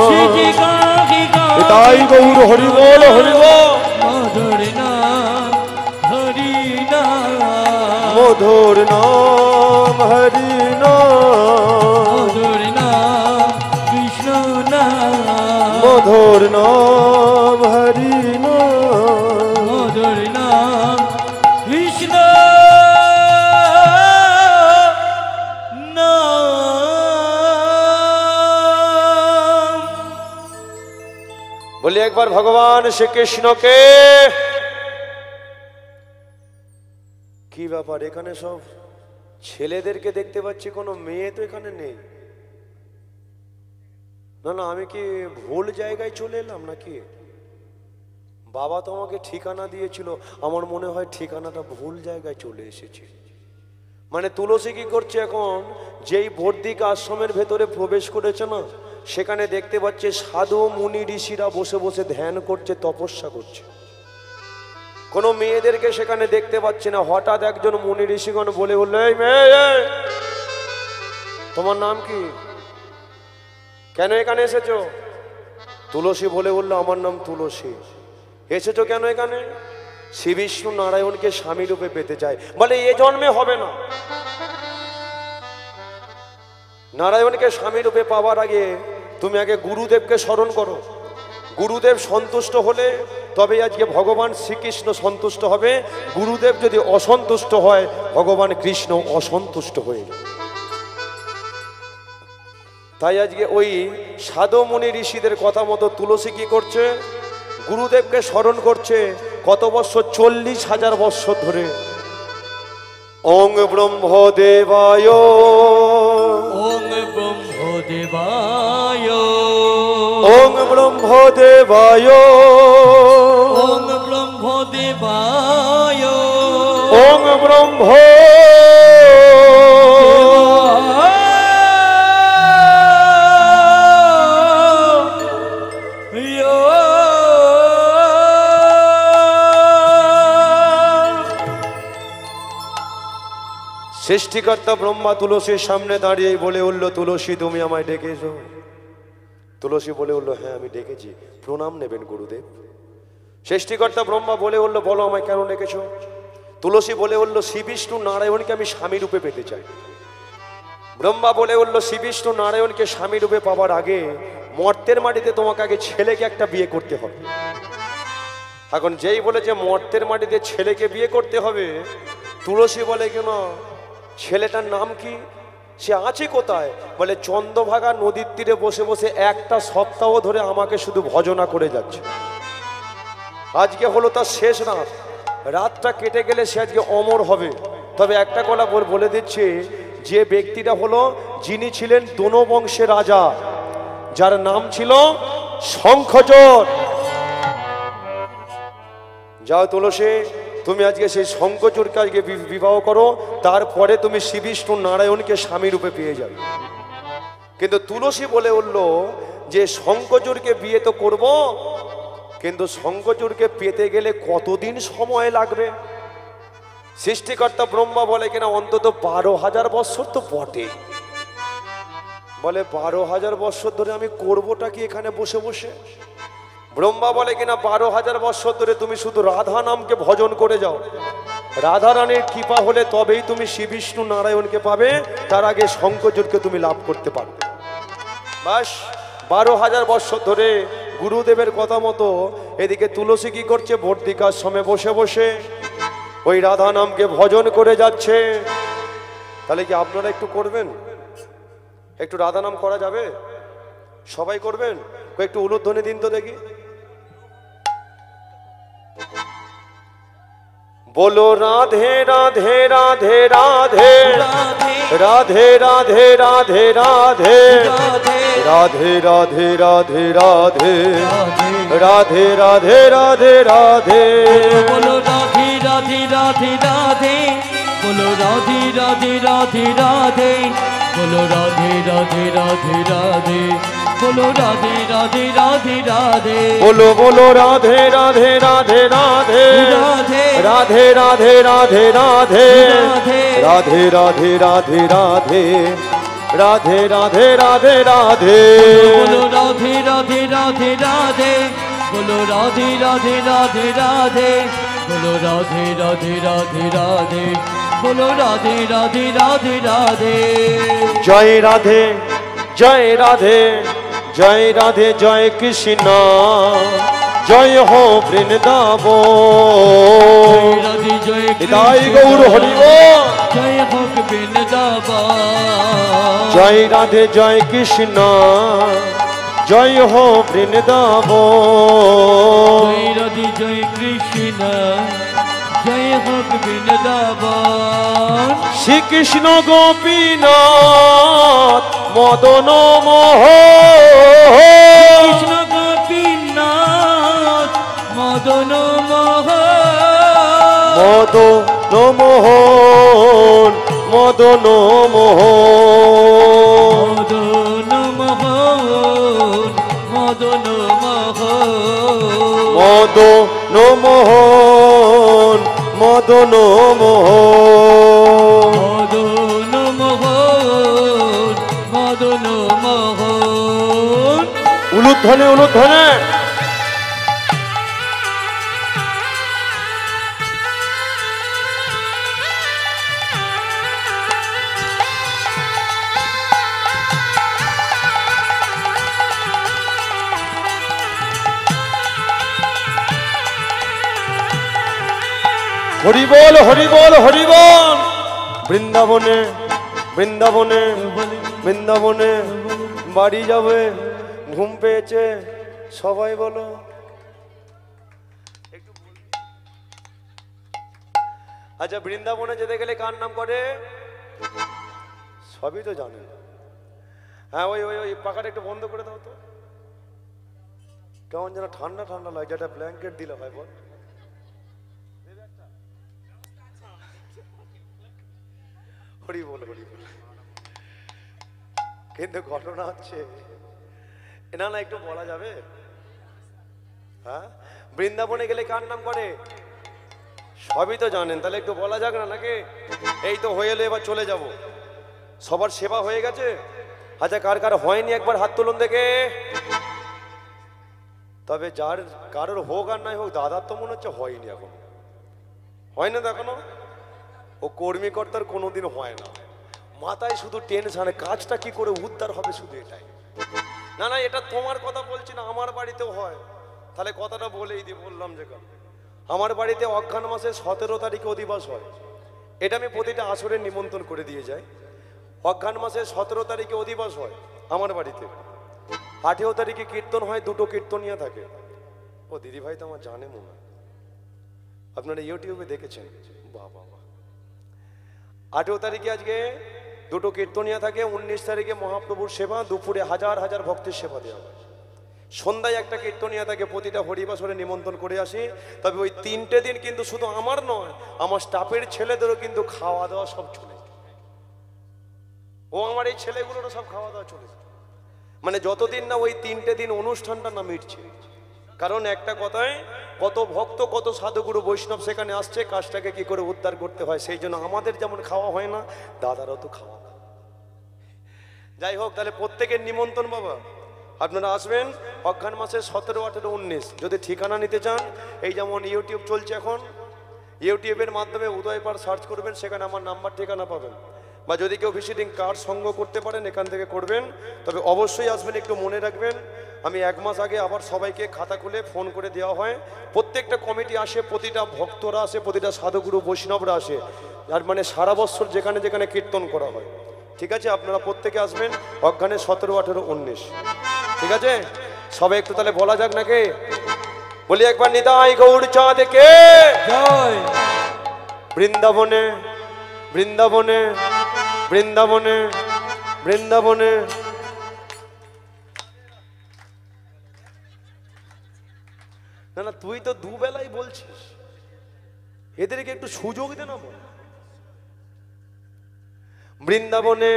সে যে নাম। গাহে গাহে তাই গৌর হরি বল, হরি বল। মধুর নাম হরি নাম, মধুর নাম, হরি নাম, মধুর নাম কৃষ্ণ নাম, মধুর নাম, হরি নাম। মধুর নাম কৃষ্ণ নাম। বলি একবার ভগবান শ্রীকৃষ্ণকে। কি ব্যাপার এখানে সব ছেলেদেরকে দেখতে পাচ্ছি, কোনো মেয়ে তো এখানে নেই। না না, আমি কি ভুল জায়গায় চলে এলাম নাকি? বাবা তো আমাকে ঠিকানা দিয়েছিল, আমার মনে হয় ঠিকানাটা ভুল জায়গায় চলে এসেছি। মানে তুলসী কি করছে এখন, যেই বর্দিক আশ্রমের ভেতরে প্রবেশ করেছে না, সেখানে দেখতে পাচ্ছে সাধু মুনি ঋষিরা বসে বসে ধ্যান করছে, তপস্যা করছে। কোনো মেয়েদেরকে সেখানে দেখতে পাচ্ছে না। হঠাৎ একজন মুনি ঋষিগণ বলে বললো, এই মেয়ে, এই, তোমার নাম কি, কেন এখানে এসেছো? তুলসী বলে বললো, আমার নাম তুলসী। এসেছো কেন এখানে? শ্রী বিষ্ণু নারায়ণকে স্বামী রূপে পেতে চায়। বলে এ জন্মে হবে না। নারায়ণকে স্বামী রূপে পাওয়ার আগে তুমি আগে গুরুদেবকে স্মরণ করো। গুরুদেব সন্তুষ্ট হলে তবে আজকে ভগবান শ্রীকৃষ্ণ সন্তুষ্ট হবে। গুরুদেব যদি অসন্তুষ্ট হয়, ভগবান কৃষ্ণ অসন্তুষ্ট হয়ে যাবে। তাই আজকে ওই সাধু মুনি ঋষিদের কথা মতো তুলসী কি করছে, গুরুদেবকে স্মরণ করছে। কত বৎসর? 40,000 বৎসর ধরে। ওং ব্রহ্মদেবায়, ওং ব্রহ্মদেবায়, ওং ব্রহ্মদেবায়, ওং ব্রহ্মদেবায়, ওং ব্রহ্ম সৃষ্টিকর্তা ব্রহ্মা তুলসীর সামনে দাঁড়িয়ে বলে উঠল, তুলসী তুমি আমায় ডেকেছো? তুলসী বলে উঠল, হ্যাঁ আমি ডেকেছি, প্রণাম নেবেন গুরুদেব। সৃষ্টিকর্তা ব্রহ্মা বলে উঠল, বলো আমায় কেন ডেকেছো? তুলসী বলে উঠল, শ্রী বিষ্ণু নারায়ণকে আমি স্বামী রূপে পেতে চাই। ব্রহ্মা বলে উঠল, শ্রী বিষ্ণু নারায়ণকে স্বামী রূপে পাওয়ার আগে মর্তের মাটিতে তোমাকে আগে ছেলেকে একটা বিয়ে করতে হবে। এখন যেই বলে যে মর্তের মাটিতে ছেলেকে বিয়ে করতে হবে, তুলসী বলে, কেন ছেলেটার নাম কি, সে আছে কোথায়? বলে চন্দ্রভাগা নদীর তীরে বসে বসে একটা সপ্তাহ ধরে আমাকে শুধু ভজনা করে যাচ্ছে। আজকে হলো তার শেষ রাত, রাতটা কেটে গেলে সে আজকে অমর হবে। তবে একটা কথা বলে দিচ্ছে, যে ব্যক্তিটা হলো, যিনি ছিলেন দোনো বংশের রাজা, যার নাম ছিল শঙ্খচূড়। যাও তুলসী, তুমি আজকে সেই শঙ্খচূড়কে আজকে বিবাহ করো, তারপরে তুমি শ্রী বিষ্ণু নারায়ণকে স্বামী রূপে পেয়ে যাবে। কিন্তু তুলসী বলে উঠল যে শঙ্খচূড়কে বিয়ে তো করব, কিন্তু শঙ্খচূড়কে পেতে গেলে কতদিন সময় লাগবে? সৃষ্টিকর্তা ব্রহ্মা বলে কিনা অন্তত 12,000 বৎসর তো বটে। বলে 12,000 বৎসর ধরে আমি করবোটা কি এখানে বসে বসে? ব্রহ্মা বলে কিনা 12,000 বৎসর ধরে তুমি শুধু রাধা নামকে ভজন করে যাও, রাধা রানীর কৃপা হলে তবেই তুমি শ্রী বিষ্ণু নারায়ণকে পাবে, তার আগে শঙ্খচূড়কে তুমি লাভ করতে পারবে। বাস 12,000 বৎসর ধরে গুরুদেবের কথা মতো এদিকে তুলসী কি করছে? বর্তিকার সময় বসে বসে ওই রাধা নামকে ভজন করে যাচ্ছে। তাহলে কি আপনারা একটু করবেন? একটু রাধা নাম করা যাবে? সবাই করবেন? একটু উলুধ্বনি দিন তো দেখি। बोलो राधे राधे राधे राधे राधे राधे राधे राधे राधे राधे राधे राधे राधे राधे राधे राधे। बोलो राधे राधे राधे राधे, बोलो राधे राधे राधे राधे, बोलो राधे राधे राधे राधे, बोलो राधे राधे राधे राधे। बोलो बोलो राधे राधे राधे राधे राधे राधे राधे राधे राधे राधे राधे राधे राधे राधे राधे राधे। बोलो राधे राधे राधे राधे, बोलो राधे राधे राधे राधे, बोलो राधे राधे राधे राधे, बोलो राधे राधे राधे राधे। जय राधे जय राधे जय राधे जय कृष्ण जय हो वृंदावन। जय जय गौर हरि बोल। जय हो वृंदावन। जय राधे जय कृष्ण जय हो वृंदावन। जय राधे जय कृष्ण जय हो वृंदावन। श्री कृष्ण गोपीनाथ मदन मोहन। कृष्ण गोपीनाथ मदन मोहन। मदन मोहन मदन मोहन मदन मोहन मदन मोहन मदन मोहन मदन मोहन मदन मोहन मदन मोहन। उलुध्वनि उलुध्वनि। हरि बोल हरि बोल हरि बोल। বৃন্দাবনে বৃন্দাবনে বৃন্দাবনে বাড়ি যাবে, ঘুম পেয়েছে, সবাই বলো। আচ্ছা বৃন্দাবনে যেতে গেলে কার নাম করে? সবই তো জানেন। হ্যাঁ ওই ওই ওই পাখাটা একটু বন্ধ করে দাও তো, কেমন যেন ঠান্ডা ঠান্ডা লাগে, যেটা ব্ল্যাঙ্কেট দিলে হয় বল। হরি বল হরি বল। কিন্তু ঘটনা হচ্ছে না না একটু বলা যাবে? হ্যাঁ বৃন্দাবনে গেলে কার নাম করে? সবই তো জানেন, তাহলে একটু বলা যাক না নাকি? এই তো হয়ে এলো, এবার চলে যাব। সবার সেবা হয়ে গেছে? আচ্ছা কার কার হয়নি একবার হাত তুলুন দেখে। তবে যার কারোর হোক আর নাই হোক, দাদার তো মনে হচ্ছে হয়নি এখন। হয় না তো এখনো? ও কর্মী কর্তার কোনোদিন হয় না, মাথায় শুধু টেনশনে কাজটা কি করে উদ্ধার হবে, শুধু এটাই। না না এটা তোমার কথা বলছি না, আমার বাড়িতেও হয়। তাহলে কথাটা বলেই দিই, বললাম যে আমার বাড়িতে অঘ্রাণ মাসের 17 তারিখে অধিবাস হয়। এটা আমি প্রতিটা আসরের নিমন্ত্রণ করে দিয়ে যাই। অজ্ঞান মাসের 17 তারিখে অধিবাস হয় আমার বাড়িতে, 18 তারিখে কীর্তন হয়, দুটো কীর্তনিয়া থাকে। ও দিদিভাই তো আমার জানে মনে হয়, আপনারা ইউটিউবে দেখেছেন। বাবা 18 তারিখে আজকে দুটো কীর্তনিয়া থাকে, 19 তারিখে মহাপ্রভুর সেবা, দুপুরে হাজার হাজার ভক্তের সেবা দেওয়া হয়, সন্ধ্যায় একটা কীর্তনিয়া থাকে। প্রতিটা হরিবাসরে নিমন্ত্রণ করে আসি। তবে ওই 3টে দিন কিন্তু শুধু আমার নয়, আমার স্টাফের ছেলেদেরও কিন্তু খাওয়া দাওয়া সব চলে, ও আমার এই ছেলেগুলোরও সব খাওয়া দাওয়া চলে, মানে যতদিন না ওই 3টে দিন অনুষ্ঠানটা না মিটছে। কারণ একটা কথায়, কত ভক্ত কত সাধুগুরু বৈষ্ণব সেখানে আসছে, কাজটাকে কি করে উদ্ধার করতে হয়, সেই জন্য আমাদের যেমন খাওয়া হয় না, দাদারও তো খাওয়া। যাই হোক, তাহলে প্রত্যেকের নিমন্ত্রণ বাবা, আপনারা আসবেন অজ্ঞান মাসের 17, 18, 19। যদি ঠিকানা নিতে চান, এই যেমন ইউটিউব চলছে এখন, ইউটিউবের মাধ্যমে উদয়পাড় সার্চ করবেন, সেখানে আমার নাম্বার ঠিকানা পাবেন। বা যদি কেউ ভিজিটিং কার্ড সংগ্রহ করতে পারেন, এখান থেকে করবেন। তবে অবশ্যই আসবেন, একটু মনে রাখবেন, আমি 1 মাস আগে আবার সবাইকে খাতা খুলে ফোন করে দেওয়া হয়। প্রত্যেকটা কমিটি আসে, প্রতিটা ভক্তরা আসে, প্রতিটা সাধুগুরু বৈষ্ণবরা আসে, আর মানে সারা বছর যেখানে যেখানে কীর্তন করা হয়। ঠিক আছে, আপনারা প্রত্যেকে আসবেন অজ্ঞানে 17, 18, 19। ঠিক আছে, সবাই একটু তাহলে বলা যাক নাকি, বলি একবার নিতাই গৌর চাঁদ কে জয়। বৃন্দাবনে বৃন্দাবনে বৃন্দাবনে বৃন্দাবনে। না না, তুই তো দুবেলাই বলছিস, এদেরকে একটু সুযোগ দে না। বৃন্দাবনে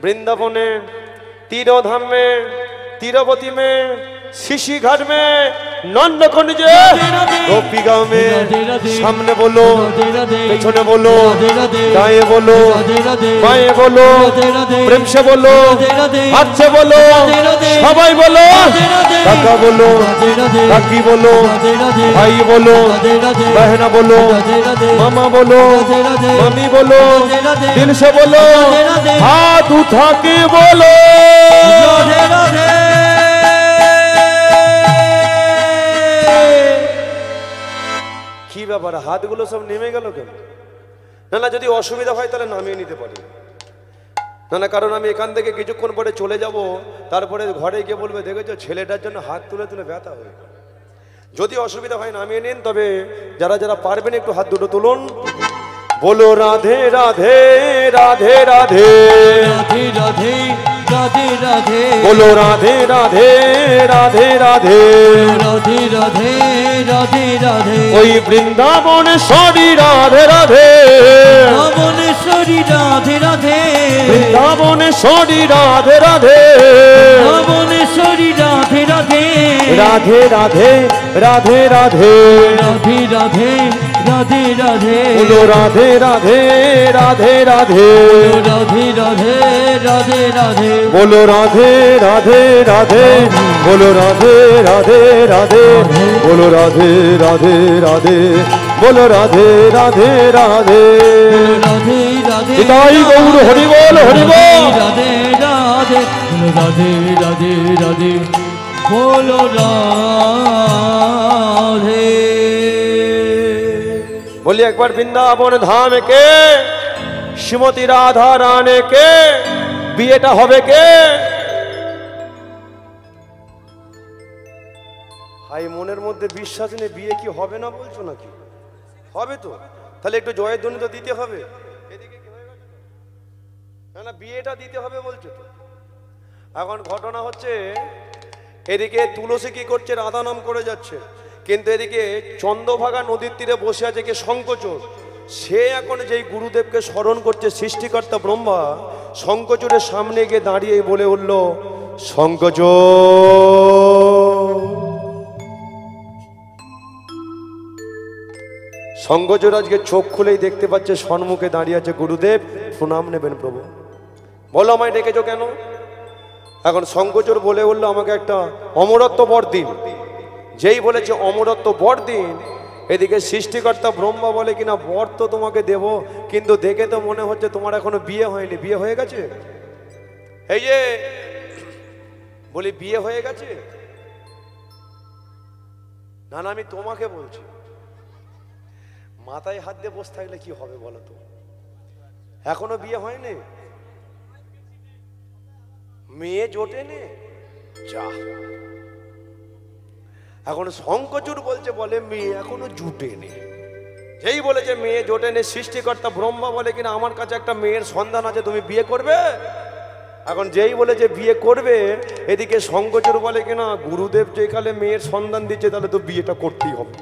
বৃন্দাবনে, तीरोधाम में, तीरवती में, शिशी घाट में, नंदकुंज गोपी गांव में। सामने बोलो, पेछने बोलो, दाएं बोलो, बाएं बोलो, प्रेम से बोलो, हाथ से बोलो, सबाई बोलो, काका बोलो, काकी बोलो, भाई बोलो, बहना बोलो, मामा बोलो, मम्मी बोलो, दिल से बोलो, हाथ उठा के बोलो राधे राधे। কি ব্যাপার, হাতগুলো সব নেমে গেল কেন? না না, যদি অসুবিধা হয় তাহলে নামিয়ে নিতে পারি। না না, কারণ আমি এখান থেকে কিছুক্ষণ পরে চলে যাব, তারপরে ঘরে গিয়ে বলবে দেখেছো ছেলেটার জন্য হাত তুলে তুলে ব্যথা হয়ে গেল। যদি অসুবিধা হয় নামিয়ে নিন, তবে যারা যারা পারবেন একটু হাত দুটো তুলুন। बोलो राधे राधे राधे राधे राधे राधे राधे राधे। बोलो राधे राधे राधे राधे राधे राधे राधे राधे। ओई वृंदावनेश्वरी राधे राधे, वृंदावनेश्वरी राधे राधे, वृंदावनेश्वरी राधे राधे, वृंदावनेश्वरी राधे राधे, राधे राधे राधे राधे राधे राधे राधे राधे। बोलो राधे राधे राधे राधे, राधे राधे राधे राधे। बोलो राधे राधे राधे, बोलो राधे राधे राधे, बोलो राधे राधे राधे, बोलो राधे राधे राधे। राधे राधे निताई गौर हरि बोल हरि बोल। राधे राधे राधे राधे राधे, बोलो राधे। बोलिए एक बार वृंदावन धाम के श्रीमती राधा रानी के বিয়েটা হবে কে? হাই, মনের মধ্যে বিশ্বাস নেই, বিয়ে কি হবে না বলছো নাকি? হবে তো, তাহলে একটু জয়ের ধ্বনি তো দিতে হবে। এদিকে কি হয়ে গেছে? না না, বিয়েটা দিতে হবে বলছো তো। এখন ঘটনা হচ্ছে, এদিকে তুলসী কি করছে, রাধা নাম করে যাচ্ছে, কিন্তু এদিকে চন্দ্রভাগা নদীর তীরে বসে আছে কে শঙ্কচূড়। সে এখন যেই গুরুদেবকে স্মরণ করছে, সৃষ্টিকর্তা ব্রহ্মা, শঙ্কচূড়ের সামনে গিয়ে দাঁড়িয়ে বলে উঠল, শঙ্কচূড়। শঙ্কচূড় আজকে চোখ খুলেই দেখতে পাচ্ছে সম্মুখে দাঁড়িয়ে আছে গুরুদেব। প্রণাম নেবেন প্রভু। বলো আমায় ডেকেছো কেন? এখন শঙ্কচূড় বলে উঠলো, আমাকে একটা অমরত্ব বর দিন। যেই বলেছে অমরত্ব বর দিন, এদিকে সৃষ্টিকর্তা ব্রহ্মা বলে কিনা বর তো তোমাকে দেব, কিন্তু দেখে তো মনে হচ্ছে তোমার এখনো বিয়ে হয়নি। বিয়ে হয়ে গেছে? এই যে বলি বিয়ে হয়ে গেছে? না না, আমি তোমাকে বলছি। মাথায় হাত দিয়ে বসে থাকলে কি হবে বলো তো? এখনো বিয়ে হয়নি, মেয়ে জোটেনি, যা এখন শঙ্কচুর বলছে, বলে মেয়ে এখনো জুটেনি। যেই বলেছে মেয়ে জোটেনি, সৃষ্টিকর্তা ব্রহ্মা বলে কিনা আমার কাছে একটা মেয়ের সন্ধান আছে, তুমি বিয়ে করবে? এখন যেই বলে যে বিয়ে করবে, এদিকে শঙ্কচুর বলে কিনা গুরুদেব যেখানে মেয়ের সন্ধান দিচ্ছে তাহলে তো বিয়েটা করতেই হবে।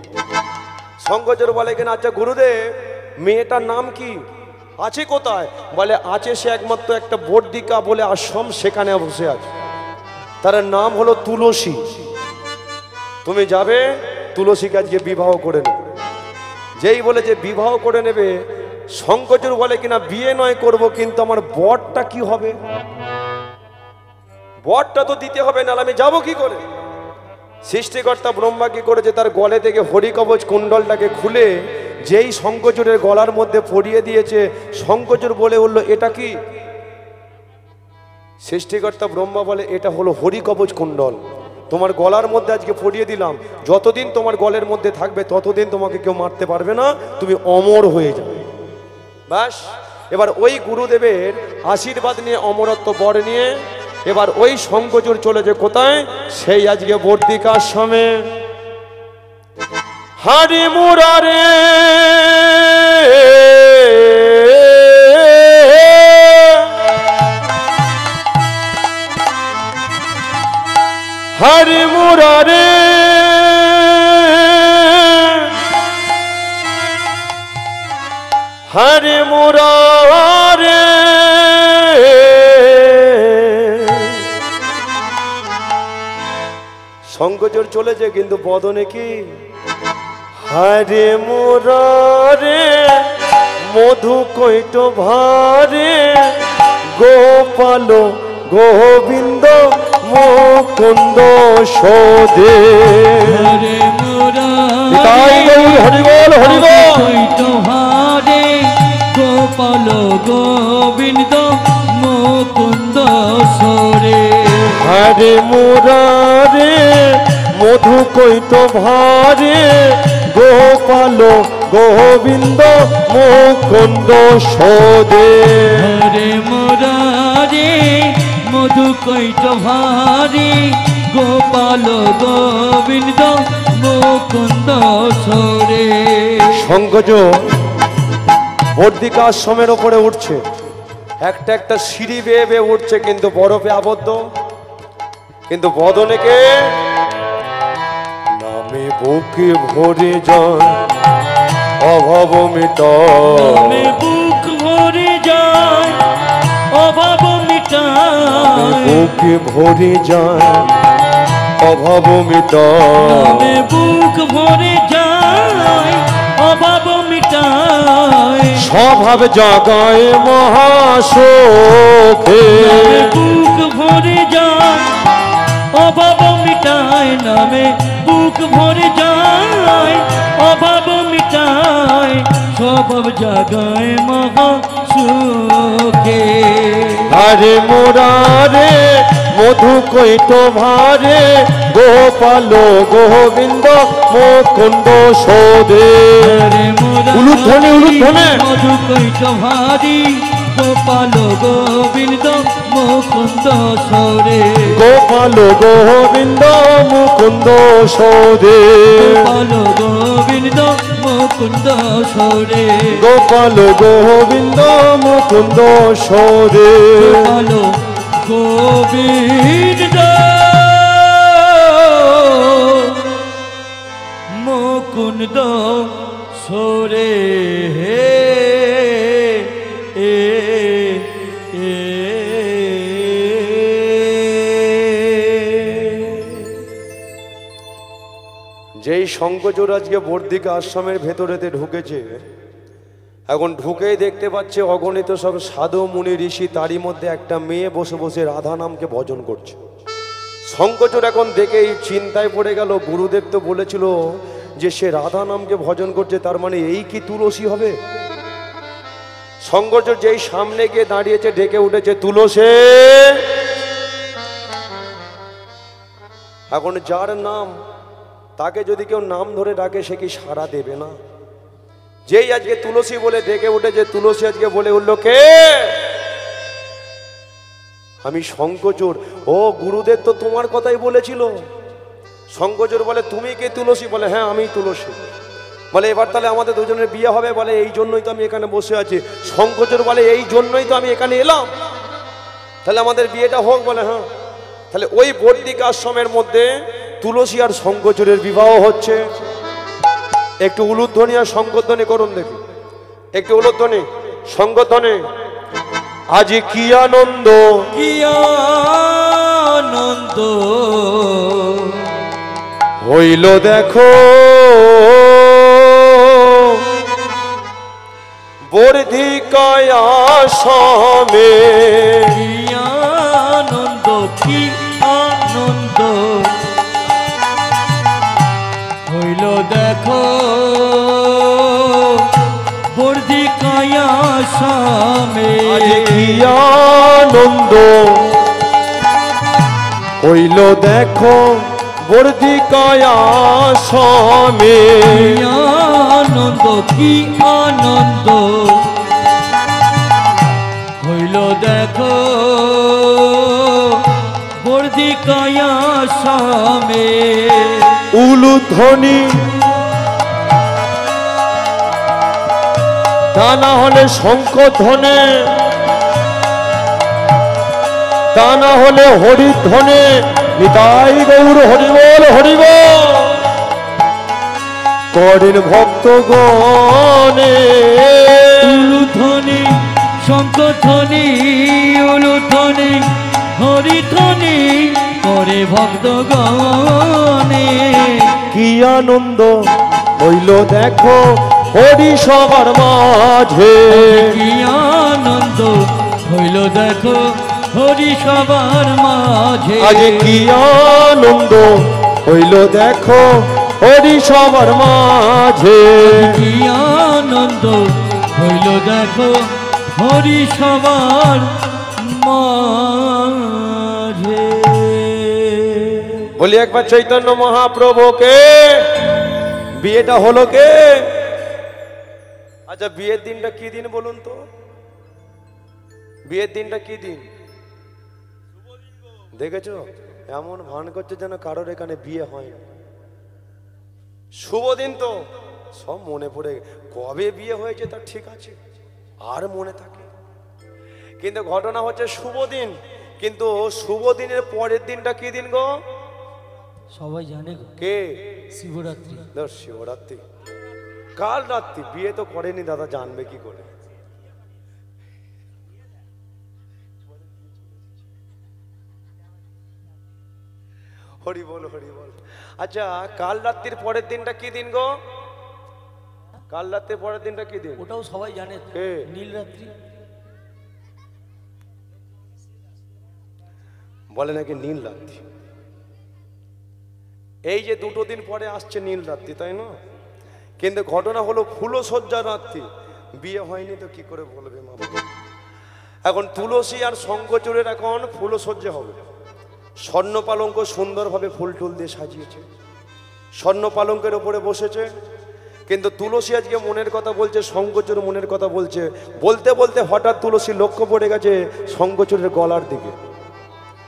শঙ্কচুর বলে কিনা আচ্ছা গুরুদেব মেয়েটার নাম কি, আছে কোথায়? বলে আছে সে একমাত্র একটা বর্দিকা বলে আশ্রম, সেখানে বসে আছে, তার নাম হলো তুলসী। তুমি যাবে তুলসীকে আজকে বিবাহ করে নেবে। যেই বলে যে বিবাহ করে নেবে, শঙ্কচুর বলে কিনা বিয়ে নয় করব, কিন্তু আমার বরটা কি হবে? বরটা তো দিতে হবে, না আমি যাবো কি করে? সৃষ্টিকর্তা ব্রহ্মা কি করেছে, তার গলে থেকে হরিকবচ কুণ্ডলটাকে খুলে যেই শঙ্কচুরের গলার মধ্যে পরিয়ে দিয়েছে, শঙ্কচুর বলে উঠল এটা কি? সৃষ্টিকর্তা ব্রহ্মা বলে এটা হলো হরিকবচ কুণ্ডল, তোমার গলার মধ্যে আজকে পরিয়ে দিলাম, যতদিন তোমার গলের মধ্যে থাকবে ততদিন তোমাকে কেউ মারতে পারবে না, তুমি অমর হয়ে যাবে। ব্যাস, এবার ওই গুরুদেবের আশীর্বাদ নিয়ে অমরত্ব বর নিয়ে এবার ওই শঙ্কচুর চলেছে কোথায়? সেই আজকে বর্দিকা আশ্রমে। হারি মুরারে হারি মুরারে হারি মুরারে শঙ্কচুর চলেছে, কিন্তু বদনে কি? হারে মুরারে মধু কৈট ভারে গোপাল গোবিন্দ মুকুন্দ সোদে। হরে হরিবল হরিবল হারে গোপাল গোবিন্দ মুকুন্দ সোরে। হরে মুরারে মধু কৈট ভারে গোপাল গোবিন্দ মুকুন্দ সোদে। হরে মুরারে মধু কৈট ভারে গোপাল গোবিন্দ মুকুন্দ সোরে। শঙ্কচুর বর্দিকা আশ্রমের ওপরে উঠছে, একটা একটা সিঁড়ি বেয়ে বেয়ে উঠছে, কিন্তু বরফে আবদ্ধ, কিন্তু বদনে কে? নামে বুকে ভরে যায় অভাব নামে বুক ভরে যায় অভাব মিটায়। বুকে ভরে যায় অভাব নামে বুক ভরে যায় অভাব মিটায়। স্বভাব জাগায় মহাসুখে। বুক ভরে যায় অভাব মিটায়, নামে বুক ভরে যায় অভাব মিটায়। স্বভাব জাগায় মহাসুখে। হরে মুরারে মধু কৈট ভারে গোপাল গোবিন্দ মুকুন্দ সোদে। উলুধ্বনি উলুধ্বনি। মধু কৈট ভারি গোপাল গোবিন্দ মুকুন্দ সোরে। গোপাল গোবিন্দ মুকুন্দ সোদে। গোপাল গোবিন্দ মুকুন্দ সোরে। গোপাল গোবিন্দ মুকুন্দ সোদে। গোপাল গোবিন্দ মুকুন্দ সোরে। যেই শঙ্কচুর আজকে বর্দিকা আশ্রমের ভেতরেতে ঢুকেছে, এখন ঢুকেই দেখতে পাচ্ছে অগণিত সব সাধু মুনি ঋষি, তারই মধ্যে একটা মেয়ে বসে বসে রাধা নামকে ভজন করছে। শঙ্কচুর এখন দেখেই চিন্তায় পড়ে গেল, গুরুদেব তো বলেছিল যে সে রাধা নামকে ভজন করছে, তার মানে এই কি তুলসী হবে? শঙ্কচুর যেই সামনে গিয়ে দাঁড়িয়েছে ডেকে উঠেছে, তুলসী। এখন যার নাম, তাকে যদি কেউ নাম ধরে ডাকে সে কি সাড়া দেবে না? যেই আজকে তুলসী বলে ডেকে উঠেছে, তুলসী আজকে বলে উঠলো, কে? আমি শঙ্কচূড়। ও গুরুদেব তো তোমার কথাই বলেছিল। শঙ্কচূড় বলে, তুমি কে? তুলসী বলে, হ্যাঁ আমি তুলসী। বলে, এবার তাহলে আমাদের দুজনের বিয়ে হবে? বলে, এই জন্যই তো আমি এখানে বসে আছি। শঙ্কচূড় বলে, এই জন্যই তো আমি এখানে এলাম, তাহলে আমাদের বিয়েটা হোক। বলে, হ্যাঁ। তাহলে ওই বর্দিক আশ্রমের মধ্যে তুলসী আর শঙ্কচূড়ের বিবাহ হচ্ছে। একটু উলুধ্বনি আর শঙ্করধ্বনি করুন দেখি, একটু উলুধ্বনি শঙ্করধ্বনি। আজ কি আনন্দ, কি আনন্দ হইল দেখো বর্ধিকায় আশ্রমে। কি আনন্দ, কি আনন্দ হইল দেখো বর্ধিকায় আশ্রমে। আজ কি আনন্দ হইল দেখো বর্ধিকায় আশ্রমে। কি আনন্দ, কি আনন্দ হইল দেখো বর্ধিকায় আশ্রমে। উলুধ্বনি তা না হলে শঙ্খধ্বনি, তা না হলে হরিধ্বনি। নিতাই গৌর হরিবল হরিবল করেন ভক্তগণে। উলুধ্বনি শঙ্খধ্বনি, উলুধ্বনি হরিধ্বনি করে ভক্তগণে। কি আনন্দ হইল দেখো হরি সবার মাঝে। কি আনন্দ হইল দেখো হরি সবার মাঝে। আজ কি আনন্দ হইল দেখো হরি সবার মাঝে। কি আনন্দ হইল দেখো হরি সবার মাঝে। বলি একবার চৈতন্য মহাপ্রভুকে। বিয়েটা হলো কে? আচ্ছা, বিয়ের দিনটা কি দিন বলুন তো? বিয়ের দিনটা কি দিন দেখেছো? এমন ভান করছে যেন কারোর এখানে বিয়ে হয়। শুভ দিন তো সব মনে পড়ে, কবে বিয়ে হয়েছে তা ঠিক আছে, আর মনে থাকে। কিন্তু ঘটনা হচ্ছে শুভ দিন, কিন্তু শুভ দিনের পরের দিনটা কি দিন গো? সবাই জানে গো, কে? শিবরাত্রি। শিবরাত্রি। কাল রাত্রি। বিয়ে তো করেনি দাদা, জানবে কি করে? হরি বল হরি বল। আচ্ছা, কাল রাত্রির পরের দিনটা কি দিন গো? কাল রাত্রির পরের দিনটা কি দিন? ওটাও সবাই জানে, কে? নীলরাত্রি। বলে নাকি নীল রাত্রি। এই যে দুটো দিন পরে আসছে নীল রাত্রি, তাই না? কিন্তু ঘটনা হলো ফুলসজ্জার রাত্রি। বিয়ে হয়নি তো কি করে বলবে মা? এখন তুলসী আর শঙ্খচূড়ের এখন ফুলসজ্জা হবে। স্বর্ণ পালঙ্ক সুন্দরভাবে ফুল টুল দিয়ে সাজিয়েছে, স্বর্ণ পালঙ্কের ওপরে বসেছে। কিন্তু তুলসী আজকে মনের কথা বলছে, শঙ্খচূড় মনের কথা বলছে। বলতে বলতে হঠাৎ তুলসী লক্ষ্য পড়ে গেছে শঙ্খচূড়ের গলার দিকে।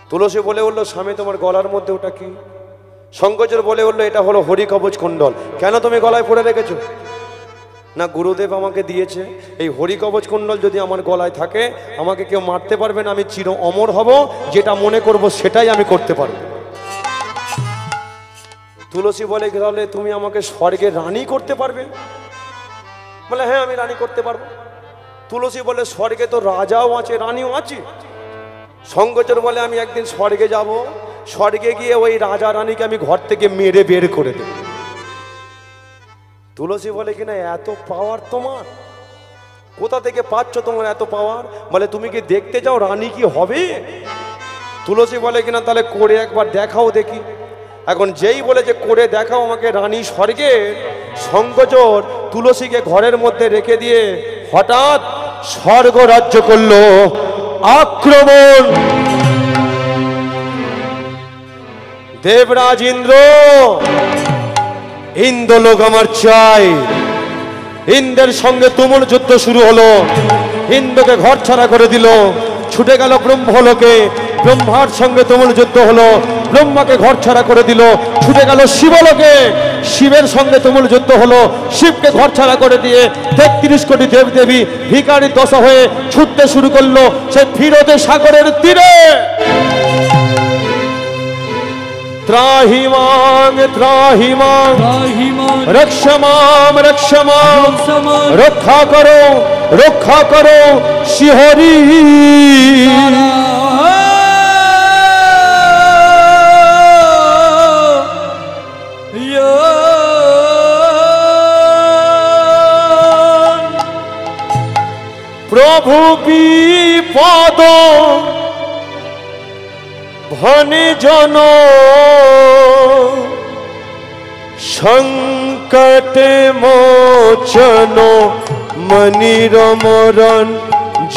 তুলসী বলে উঠলো, স্বামী তোমার গলার মধ্যে ওটা কি? শঙ্খচূড় বলে উঠলো, এটা হলো হরি কবচ কুণ্ডল। কেন তুমি গলায় পরে রেখেছো? না, গুরুদেব আমাকে দিয়েছে। এই হরি কবচ কুণ্ডল যদি আমার গলায় থাকে, আমাকে কেউ মারতে পারবে না, আমি চির অমর হব। যেটা মনে করব সেটাই আমি করতে পারবো। তুলসী বলে, তাহলে তুমি আমাকে স্বর্গে রানী করতে পারবে? বলে, হ্যাঁ আমি রানী করতে পারবো। তুলসী বলে, স্বর্গে তো রাজাও আছে, রানীও আছে। শঙ্খচূড় বলে, আমি একদিন স্বর্গে যাব, স্বর্গে গিয়ে ওই রাজা রানীকে আমি ঘর থেকে মেরে বের করে দেব। তুলসী বলে, কিনা এত পাওয়ার তোমার? কোথা থেকে পাচ্ছ তোমার এত পাওয়ার? বলে, তুমি কি দেখতে চাও রানী কি হবে? তুলসী বলে, কিনা তাহলে করে একবার দেখাও দেখি। এখন যেই বলে যে করে দেখাও আমাকে রানী স্বর্গে, শঙ্খচূড় তুলসীকে ঘরের মধ্যে রেখে দিয়ে হঠাৎ স্বর্গ রাজ্য করলো। আক্রমণ! দেবরাজ ইন্দ্র, ইন্দ্রলোক আমার চাই। ইন্দ্রের সঙ্গে তুমুল যুদ্ধ শুরু হলো। ইন্দ্রকে ঘর ছাড়া করে দিল, ছুটে গেল ব্রহ্মলোকে। ব্রহ্মার সঙ্গে তুমুল যুদ্ধ হলো, ব্রহ্মাকে ঘর ছাড়া করে দিল, ছুটে গেল শিবলোকে। শিবের সঙ্গে তুমুল যুদ্ধ হলো, শিবকে ঘর ছাড়া করে দিয়ে ৩৩ কোটি দেবদেবী ভিখারি দশা হয়ে ছুটতে শুরু করলো সে ফিরোজে সাগরের তীরে। ত্রাহিমাং ত্রাহিমাং রক্ষমাম রক্ষমাম, রক্ষা করো রক্ষা করো শ্রীহরি। প্রভু বিপদ ভনে জন সংকটে মোচন মনিরমরণ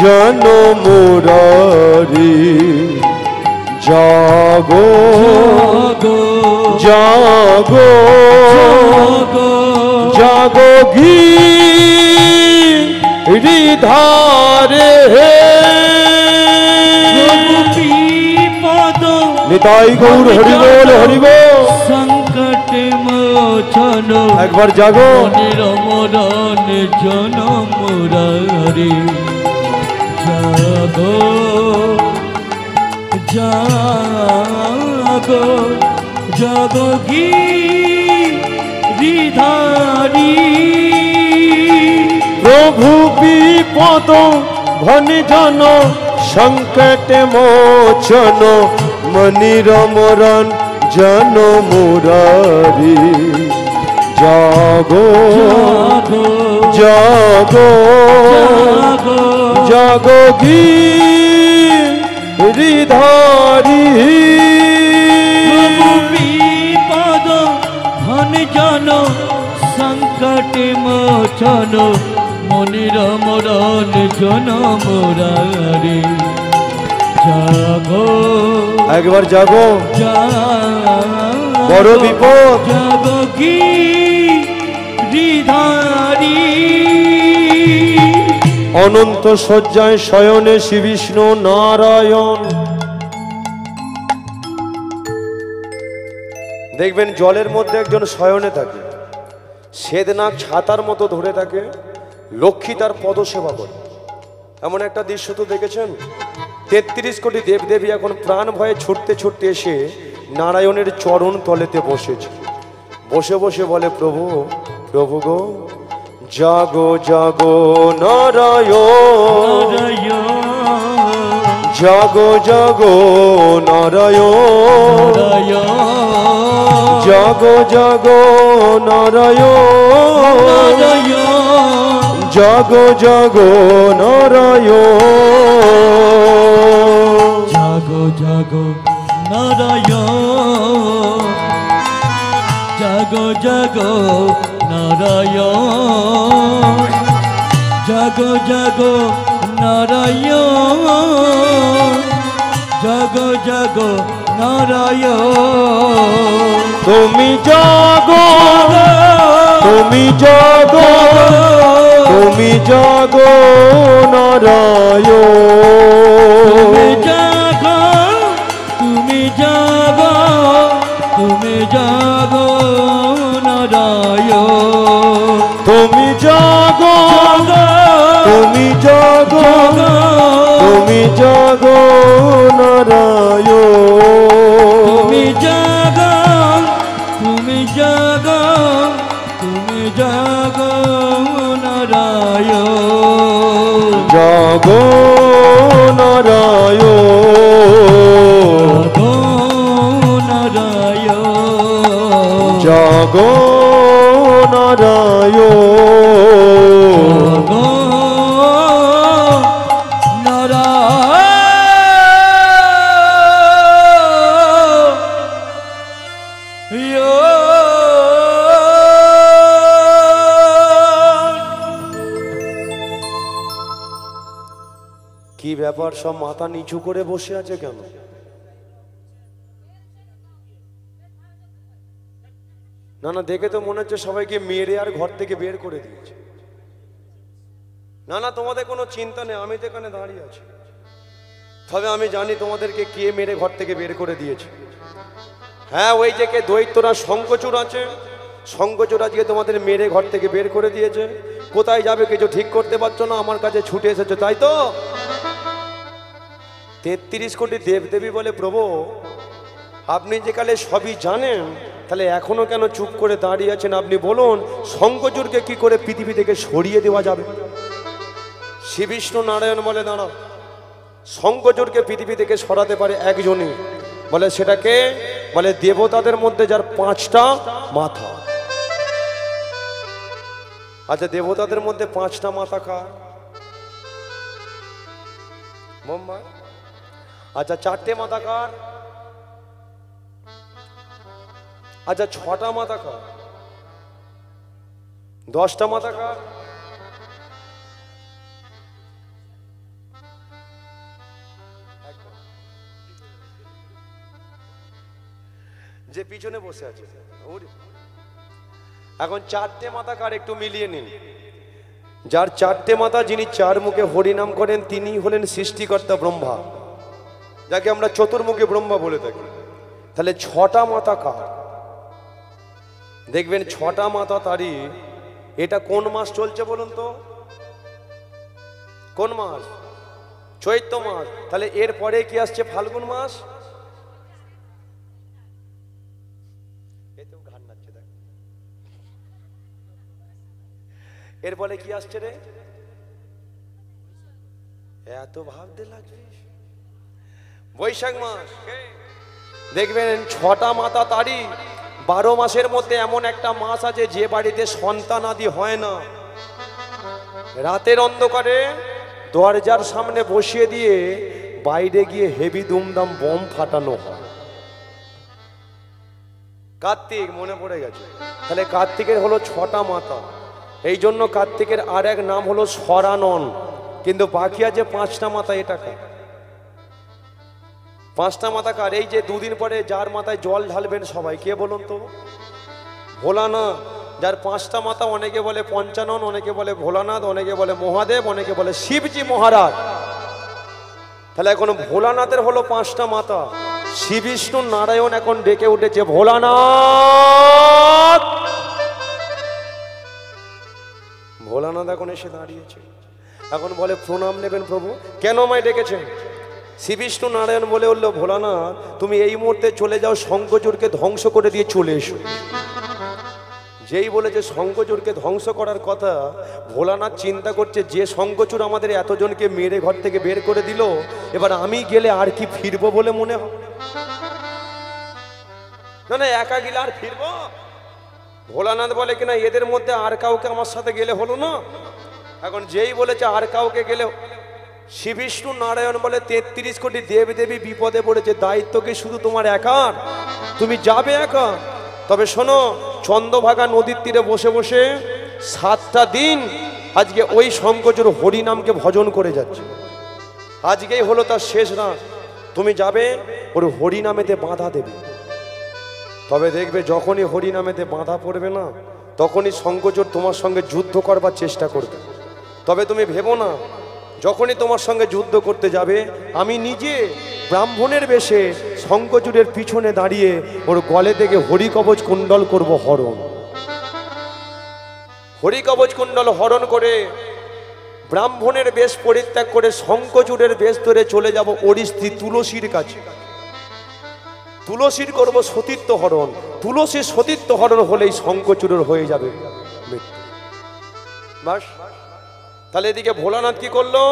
জন মুরারি। জাগো জাগো জাগো গিরিধারে নিতাই গৌর হরি বল হরি বল। সংকট মোচন একবার জাগো নিরমরণ জন মুরারি। জাগো জাগো জাগো গিরিধারি। প্রভু বিপদ ভনে জন সংকট মোচন মনিরমরণ জন মুরারি। জাগো জাগো জাগো গিরিধারি। বিপদ ধন জন সংকট মোচন মনিরমরণ জন মুরারি। জাগো একবার জাগো বড় বিপদ। জাগো গিরিধারি। অনন্ত শয্যায় শয়নে শ্রী বিষ্ণু নারায়ণ। দেখবেন জলের মধ্যে একজন শয়নে থাকে, শ্বেতনাগ ছাতার মতো ধরে থাকে, লক্ষ্মী তার পদসেবা করে। এমন একটা দৃশ্য তো দেখেছেন? ৩৩ কোটি দেবদেবী এখন প্রাণ ভয়ে ছুটতে ছুটতে এসে নারায়ণের চরণ তলেতে বসেছে। বসে বসে বলে, প্রভু প্রভু গো জাগো জাগো নারায়ণ, জাগো জাগো নারায়ণ, জাগো জাগো নারায়ণ, জাগো জাগো নারায়ণ, জাগো জাগো নারায়ণ, জাগো জাগো নারায়ণ, জাগো জাগো নারায়ণ, জাগো জাগো নারায়ণ। তুমি জাগো, তুমি জাগো, তুমি জাগো নারায়ণ, তুমি জাগো, তুমি জাগো, তুমি জাগো নারায়ণ, তুমি জাগো, তুমি জাগো, তুমি জাগো নারায়ণ, তুমি জাগো, তুমি জাগো, তুমি জাগো নারায়ণ, জাগো নারায়ণ, নারায়ণ, জাগো নারায়ণ, জাগো কি ব্যাপার, সব মাথা নিচু করে বসে আছে কেন? না না, দেখে তো মনে হচ্ছে সবাইকে মেরে আর ঘর থেকে বের করে দিয়েছে। না না, তোমাদের কোনো চিন্তা নেই, আমি তো এখানে দাঁড়িয়ে আছি। তবে আমি জানি তোমাদেরকে কে মেরে ঘর থেকে বের করে দিয়েছে। হ্যাঁ, ওই যে কে দৈত্যরা শঙ্খচূড় আছে, শঙ্খচূড় আজকে তোমাদের মেরে ঘর থেকে বের করে দিয়েছে। কোথায় যাবে কিছু ঠিক করতে পারছো না, আমার কাছে ছুটে এসেছো, তাই তো? 33 কোটি দেবদেবী বলে প্রভু, আপনি যে কালে সবই জানেন, তাহলে এখনো কেন চুপ করে দাঁড়িয়ে আছেন? আপনি বলুন, শঙ্খচূড়কে কি করে পৃথিবী থেকে সরিয়ে দেওয়া যাবে? শ্রী বিষ্ণু নারায়ণ বলে, দাঁড়াও, শঙ্খচূড়কে পৃথিবী থেকে সরাতে পারে একজনই, বলে সেটাকে বলে দেবতাদের মধ্যে যার 5টা মাথা। আচ্ছা, দেবতাদের মধ্যে 5টা মাথা কার? ব্রহ্মা। আচ্ছা, 4টে মাথা কার? আচ্ছা, 6টা মাথা কার? 10টা মাথা কার? যে পিছনে বসে আছে। এখন 4টে মাথা কার একটু মিলিয়ে নিন। যার 4টে মাথা, যিনি 4 মুখে হরিনাম করেন, তিনি হলেন সৃষ্টিকর্তা ব্রহ্মা, যাকে আমরা চতুর্মুখী ব্রহ্মা বলে থাকি। তাহলে 6টা মাথা কার? দেখবেন 6টা মাথা তারই। এটা কোন মাস চলছে বলুন তো? কোন মাস? চৈত্র মাস। তাহলে এরপরে কি আসছে? ফাল্গুন মাস। এরপরে কি আসছে রে? এত ভাবতে লাগছিস? বৈশাখ মাস। দেখবেন 6টা মাথা তারই। 12 মাসের মধ্যে এমন একটা মাস আছে যে বাড়িতে সন্তান আদি হয় না, রাতের অন্ধকারে দরজার সামনে বসিয়ে দিয়ে বাইরে গিয়ে হেভি দুমদাম বোম ফাটানো হয়। কার্তিক, মনে পড়ে গেছে। তাহলে কার্তিকের হলো 6টা মাথা। এই জন্য কার্তিকের আর এক নাম হলো সরানন। কিন্তু বাকি আছে 5টা মাথা। এটা কার? 5টা মাথা কার? এই যে দুদিন পরে যার মাথায় জল ঢালবেন সবাই, কে বলুন তো? ভোলানাথ। যার 5টা মাথা, অনেকে বলে পঞ্চানন, অনেকে বলে ভোলানাথ, অনেকে বলে মহাদেব, অনেকে বলে শিবজি মহারাজ। তাহলে এখন ভোলানাথের হলো 5টা মাথা। শ্রী বিষ্ণু নারায়ণ এখন ডেকে উঠেছে, ভোলানাথ। ভোলানাথ এখন এসে দাঁড়িয়েছে। এখন বলে, প্রণাম নেবেন প্রভু। কেন আমায় ডেকেছেন? শ্রী বিষ্ণু নারায়ণ বলে উঠল, ভোলানাথ, তুমি এই মুহূর্তে চলে যাও, শঙ্খচূড়কে ধ্বংস করে দিয়ে চলে এসো। যেই বলেছে শঙ্খচূড়কে ধ্বংস করার কথা, ভোলানাথ চিন্তা করছে, যে শঙ্খচূড় আমাদের এতজনকে মেরে ঘর থেকে বের করে দিল, এবার আমি গেলে আর কি ফিরবো বলে মনে হয়? না না, একা গেলে আর ফিরবো? ভোলানাথ বলে কিনা, এদের মধ্যে আর কাউকে আমার সাথে গেলে হলো না। এখন যেই বলেছে আর কাউকে গেলে, শ্রী বিষ্ণু নারায়ণ বলে, 33 কোটি দেবদেবী বিপদে পড়েছে, দায়িত্ব কি শুধু তোমার একার? তুমি যাবে একা? তবে শোনো, চন্দ্রভাগা নদীর তীরে বসে বসে 7টা দিন আজকে ওই শঙ্খচূড় হরিনামকে ভজন করে যাচ্ছে। আজকেই হলো তার শেষ রাত। তুমি যাবে, ওর হরিনামেতে বাধা দেবে। তবে দেখবে, যখনই হরিনামেতে বাধা পড়বে না, তখনই শঙ্খচূড় তোমার সঙ্গে যুদ্ধ করবার চেষ্টা করবে। তবে তুমি ভেবো না, যখনই তোমার সঙ্গে যুদ্ধ করতে যাবে, আমি নিজে ব্রাহ্মণের বেশে শঙ্খচূড়ের পিছনে দাঁড়িয়ে ওর গলে থেকে হরিকবচ কুণ্ডল করব হরণ। হরিকবচ কুণ্ডল হরণ করে ব্রাহ্মণের বেশ পরিত্যাগ করে শঙ্খচূড়ের বেশ ধরে চলে যাব ওর স্ত্রী তুলসীর কাছে। তুলসীর করব সতীত্ব হরণ। তুলসীর সতীত্ব হরণ হলেই শঙ্খচূড়ের হয়ে যাবে মৃত্যু। বাস। তাহলে এদিকে ভোলানাথ কি করলো?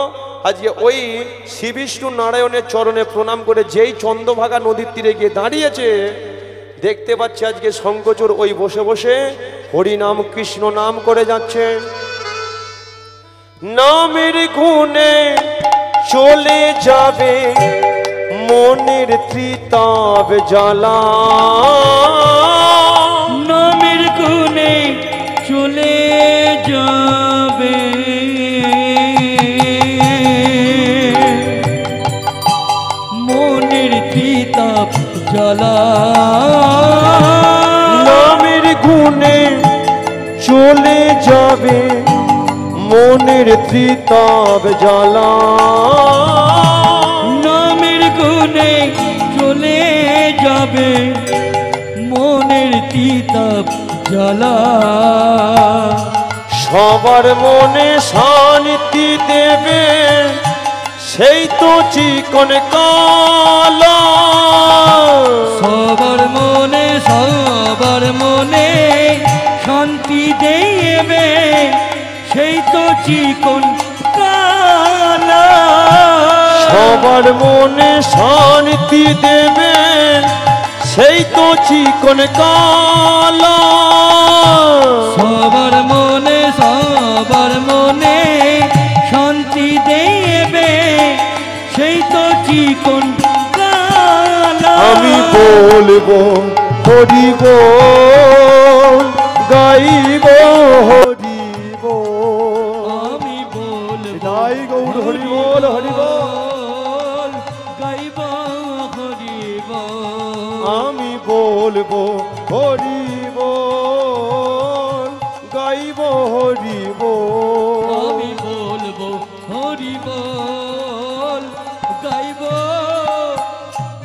আজকে ওই শ্রী বিষ্ণু নারায়ণের চরণে প্রণাম করে যেই চন্দ্রভাগা নদীর তীরে গিয়ে দাঁড়িয়েছে, দেখতে পাচ্ছে আজকে শঙ্খচূড় ওই বসে বসে হরিনাম কৃষ্ণ নাম করে যাচ্ছে। নামের গুণে চলে যাবে মনের ত্রিতাপ জ্বালা। নামের গুণে চলে যাবে মনের ত্রিতাপ জ্বালা। নামের গুণে চলে যাবে মনের মনের ত্রিতাপ জ্বালা নামের গুণে চলে যাবে মনের তিতাপ জ্বালা সবার মনে শান্তি দেবে সেই তো চিকন কালা সবার মনে শান্তি দেবে সেই তো চিকন কালা সবার মনে শান্তি দেবে সেই তো চিকন কালা সবার মনে শান্তি দেবে সেই তো চিকন কালা আমি বলবো হরি বল গাইব হরি বল আমি বলবো জয় গৌর হরি বল হরি বল গাইব হরি বল আমি বলবো হরি বল গাইব হরি বল আমি বলবো হরি বল গাইব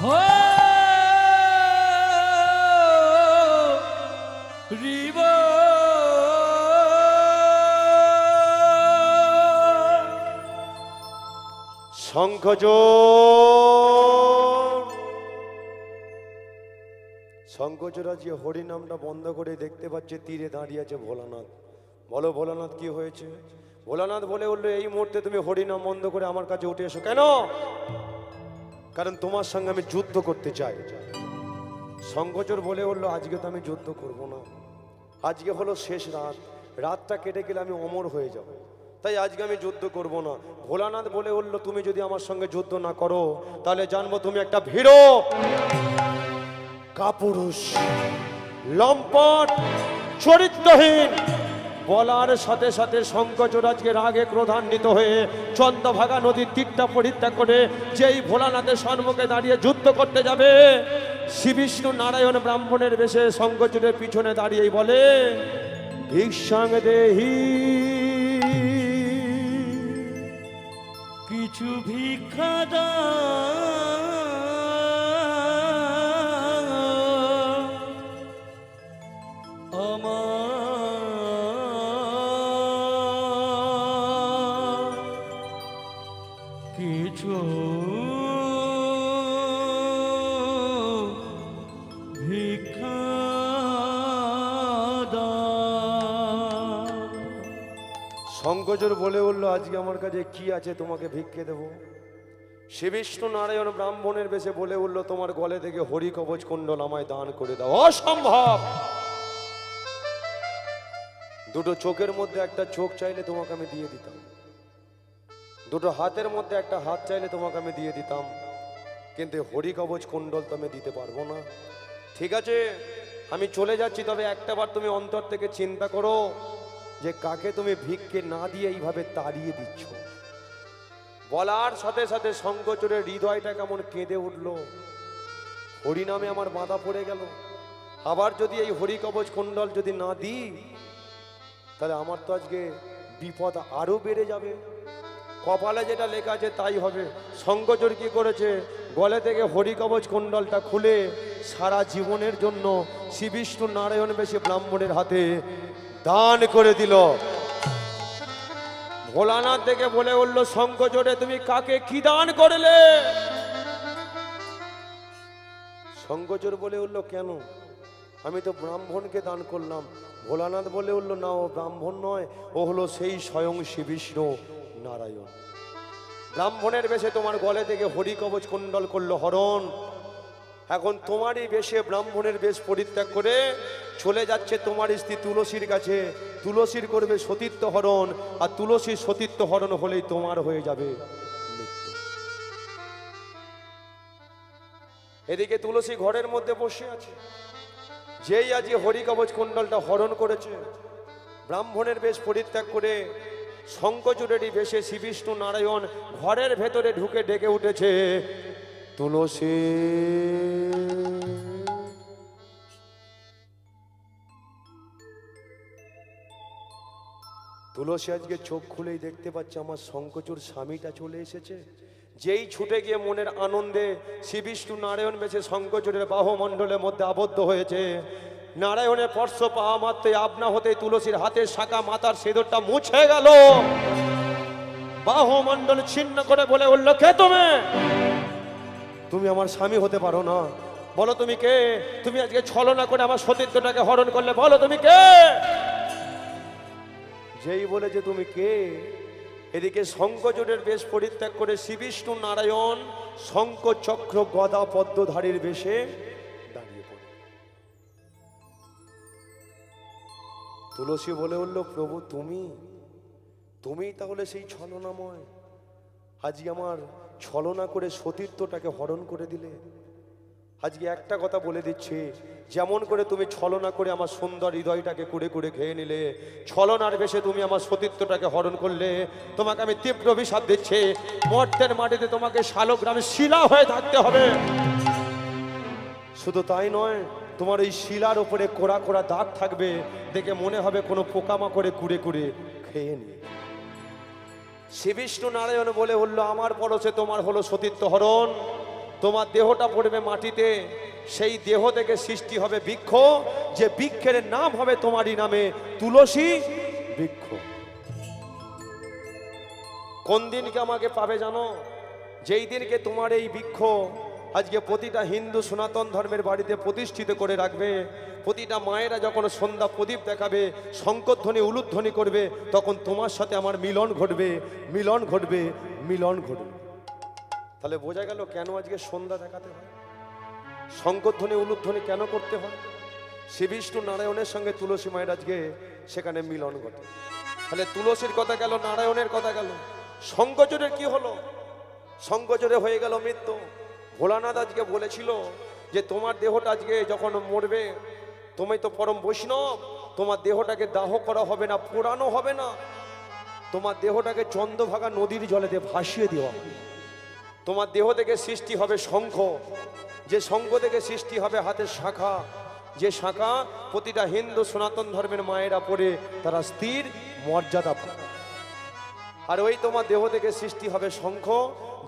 হরি বল শঙ্করজোড়া যে হরি নামটা বন্ধ করে দেখতে পাচ্ছে তীরে দাঁড়িয়ে আছে ভোলানাথ। বলো ভোলানাথ কি হয়েছে? ভোলানাথ বলে উঠলো এই মুহূর্তে তুমি হরি নাম বন্ধ করে আমার কাছে উঠে এসো। কেন? কারণ তোমার সঙ্গে আমি যুদ্ধ করতে চাই। শঙ্করজোর বলে উঠলো আজকে তো আমি যুদ্ধ করব না, আজকে হলো শেষ রাত, রাতটা কেটে গেলে আমি অমর হয়ে যাব, তাই আজকে আমি যুদ্ধ করব না। ভোলানাথ বলে উঠলো তুমি যদি আমার সঙ্গে যুদ্ধ না করো তাহলে জানবো তুমি একটা ভীরু কাপুরুষ লম্পট চরিত্রহীন। বলার সাথে সাথে শঙ্করজোড় আজকে রাগে ক্রোধান্বিত হয়ে চন্দ্রভাগা নদীর তীরটা পরিত্যাগ করে যেই ভোলানাথের সম্মুখে দাঁড়িয়ে যুদ্ধ করতে যাবে, শ্রী বিষ্ণু নারায়ণ ব্রাহ্মণের বেশে শঙ্করজোড়ের পিছনে দাঁড়িয়েই বলে ভিক্ষাং দেহি, কিছু ভিক্ষা দাও আমার, কিছু ভিক্ষা দাও। শঙ্করজোড় বলে উঠলো আজকে আমার কাছে কি আছে তোমাকে ভিক্ষে দেব? শ্রী বিষ্ণু নারায়ণ ব্রাহ্মণের বেশে বলে উঠলো তোমার গলে থেকে হরি কবচ কুণ্ডল আমায় দান করে দাও। অসম্ভব! দুটো চোখের মধ্যে একটা চোখ চাইলে তোমাকে আমি দিয়ে দিতাম, দুটো হাতের মধ্যে একটা হাত চাইলে তোমাকে আমি দিয়ে দিতাম, কিন্তু হরি কবচ কুণ্ডল তো আমি দিতে পারবো না। ঠিক আছে আমি চলে যাচ্ছি, তবে একটা বার তুমি অন্তর থেকে চিন্তা করো যে কাকে তুমি ভিক্ষে না দিয়ে এইভাবে তাড়িয়ে দিচ্ছ। বলার সাথে সাথে শঙ্করজোড়ের হৃদয়টা কেমন কেঁদে উঠলো, হরিনামে আমার বাধা পড়ে গেল, আবার যদি এই হরি কবচ কুণ্ডল যদি না দিই তাহলে আমার তো আজকে বিপদ আরো বেড়ে যাবে, কপালে যেটা লেখা আছে তাই হবে। শঙ্করজোড় কি করেছে, গলে থেকে হরি কবচ কুণ্ডলটা খুলে সারা জীবনের জন্য শ্রী বিষ্ণু নারায়ণ বেশে ব্রাহ্মণের হাতে দান করে দিল। ভোলানাথ থেকে বলে উঠলো শঙ্করজোড়ে তুমি কাকে কি দান করলে? শঙ্করজোড় বলে উঠলো কেন, আমি তো ব্রাহ্মণকে দান করলাম। ভোলানাথ বলে উঠলো না, ও ব্রাহ্মণ নয়, ও হলো সেই স্বয়ং শ্রী বিষ্ণু নারায়ণ। ব্রাহ্মণের বেশে তোমার গলে থেকে হরি কবচ কুণ্ডল করলো হরণ, এখন তোমারই বেশে ব্রাহ্মণের বেশ পরিত্যাগ করে চলে যাচ্ছে তোমার স্ত্রী তুলসীর কাছে। তুলসীর করবে সতীত্ব হরণ, আর তুলসীর সতীত্ব হরণ হলেই তোমার হয়ে যাবে মৃত্যু। এদিকে তুলসী ঘরের মধ্যে বসে আছে, যেই আজ হরি কবচ কুণ্ডলটা হরণ করেছে, ব্রাহ্মণের বেশ পরিত্যাগ করে শঙ্করজোড়েরই বেশে শ্রী বিষ্ণু নারায়ণ ঘরের ভেতরে ঢুকে ডেকে উঠেছে তুলসী। তুলসী আজকে চোখ খুলেই দেখতে পাচ্ছে আমার শঙ্কচূড় স্বামীটা চলে এসেছে। যেই ছুটে গিয়ে মনের আনন্দে শ্রী বিষ্ণু নারায়ণ বেশে শঙ্কচূড়ের বাহুমণ্ডলের মধ্যে আবদ্ধ হয়েছে। নারায়ণের স্পর্শ পাওয়া মাত্রই আপনা হতে তুলসীর হাতের শাখা মাথার সিঁদুরটা মুছে গেল। বাহুমণ্ডল ছিন্ন করে বলে উঠল, কে তুমি? তুমি আমার স্বামী হতে পারো না। বলো তুমি কে? তুমি আজকে ছলনা করে আমার সতীত্বটাকে হরণ করলে, বলো তুমি কে? যেই বলে যে তুমি কে, এদিকে শঙ্কচূড়ের বেশ পরিত্যাগ করে শ্রী বিষ্ণু নারায়ণ শঙ্খ চক্র গদা পদ্মধারীর বেশে দাঁড়িয়ে পড়ে। তুলসী বলে উঠল, প্রভু তুমি তাহলে সেই ছলনাময়, আজকে আমার ছলনা করে সতীত্বটাকে হরণ করে দিলে। আজকে একটা কথা বলে দিচ্ছি, যেমন করে তুমি ছলনা করে আমার সুন্দর হৃদয়টাকে কুড়ে কুড়ে খেয়ে নিলে, ছলনার বেশে তুমি আমার সতীত্বটাকে হরণ করলে, তোমাকে আমি তীব্র অভিশাপ দিচ্ছি, মর্তের মাটিতে তোমাকে শালগ্রামে শিলা হয়ে থাকতে হবে। শুধু তাই নয়, তোমার এই শিলার উপরে কোড়া কোড়া দাগ থাকবে, দেখে মনে হবে কোনো পোকামাকড়ে কুড়ে কুড়ে খেয়ে নি। শ্রী বিষ্ণু নারায়ণ বলে উঠল, আমার পরশে তোমার হলো সতীত্ব হরণ। তোমার দেহটা পড়বে মাটিতে, সেই দেহ থেকে সৃষ্টি হবে বৃক্ষ, যে বৃক্ষের নাম হবে তোমারই নামে তুলসী বৃক্ষ। কোন দিনকে আমাকে পাবে জানো? যেই দিনকে তোমার এই বৃক্ষ আজকে প্রতিটা হিন্দু সনাতন ধর্মের বাড়িতে প্রতিষ্ঠিত করে রাখবে, প্রতিটা মায়েরা যখন সন্ধ্যা প্রদীপ দেখাবে, শঙ্করধ্বনি উলুধ্বনি করবে, তখন তোমার সাথে আমার মিলন ঘটবে, মিলন ঘটবে, মিলন ঘটবে। তাহলে বোঝা গেল কেন আজকে সন্ধ্যা দেখাতে হয়, শঙ্করধ্বনি উলুধ্বনি কেন করতে হয়। শ্রী বিষ্ণু নারায়ণের সঙ্গে তুলসী মায়ের আজকে সেখানে মিলন ঘটে। তাহলে তুলসীর কথা গেল, নারায়ণের কথা গেল, শঙ্করচূড়ের কি হলো? শঙ্করচূড়ে হয়ে গেল মৃত্যু। ভোলানাথ আজকে বলেছিল যে তোমার দেহটা আজকে যখন মরবে, তুমি তো পরম বৈষ্ণব, তোমার দেহটাকে দাহ করা হবে না, পোড়ানো হবে না, তোমার দেহটাকে চন্দ্রভাগা নদীর জলেতে ভাসিয়ে দেওয়া হবে। তোমার দেহ থেকে সৃষ্টি হবে শঙ্খ, যে শঙ্খ থেকে সৃষ্টি হবে হাতের শাখা, যে শাখা প্রতিটা হিন্দু সনাতন ধর্মের মায়েরা পড়ে তারা স্থির মর্যাদা পায়। আর ওই তোমার দেহ থেকে সৃষ্টি হবে শঙ্খ,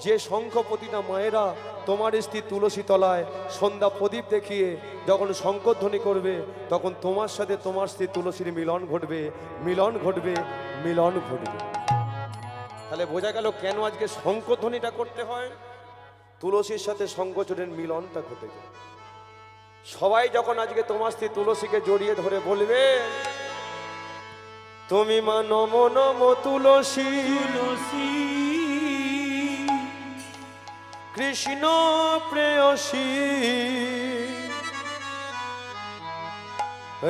যে শঙ্খ প্রতিটা মায়েরা তোমার স্ত্রী তুলসী তলায় সন্ধ্যা প্রদীপ দেখিয়ে যখন শঙ্করধ্বনি করবে, তখন তোমার সাথে তোমার স্ত্রী তুলসীর মিলন ঘটবে, মিলন ঘটবে, মিলন ঘটবে। তাহলে বোঝা গেল কেন আজকে শঙ্করধ্বনিটা করতে হয়। তুলসীর সাথে শঙ্করচূড়ের মিলনটা ঘটে যায়। সবাই যখন আজকে তোমার স্ত্রী তুলসীকে জড়িয়ে ধরে বলবে, তুমি মা নম নম তুলসী, তুলসী কৃষ্ণ প্রেয়সী,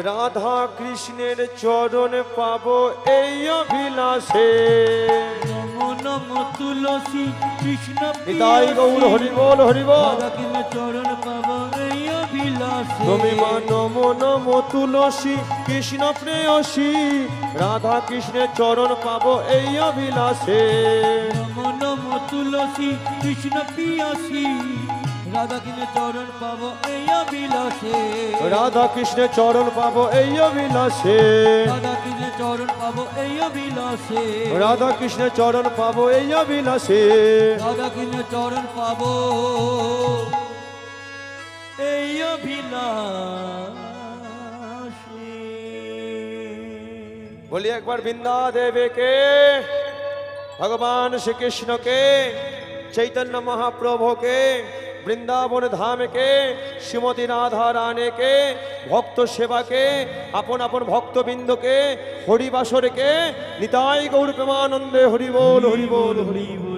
রাধা কৃষ্ণের চরণ পাবো এই অভিলাষে। নম নম তুলসী কৃষ্ণ নিতাই গৌর হরি বল, হরি বল। রাধা কৃষ্ণ চরণ পাবো এই অভিলাষে। তুমি মা নম নম তুলসী, কৃষ্ণ প্রেয়সী, রাধা কৃষ্ণের চরণ পাবো এই অভিলাষে। নম নম তুলসী কৃষ্ণ প্রেয়সী, রাধা কৃষ্ণ চরণ পাবো এই অভিলাষে। রাধা কৃষ্ণের চরণ পাবো এই অভিলাষে। রাধা কৃষ্ণ চরণ পাবো এই অভিলাষে। রাধা কৃষ্ণের চরণ পাবো এই অভিলাষে। রাধা কৃষ্ণ চরণ পাবো এই অভিলাষে। বলি একবার বৃন্দা দেবীকে, ভগবান শ্রীকৃষ্ণকে, চৈতন্য মহাপ্রভুকে, বৃন্দাবন ধামকে, শ্রীমতী রাধা রানীকে, ভক্ত সেবাকে, আপন আপন ভক্তবৃন্দকে, হরিবাসরকে, নিতাই গৌর প্রেমানন্দে হরি বল, হরি বল, হরি বল।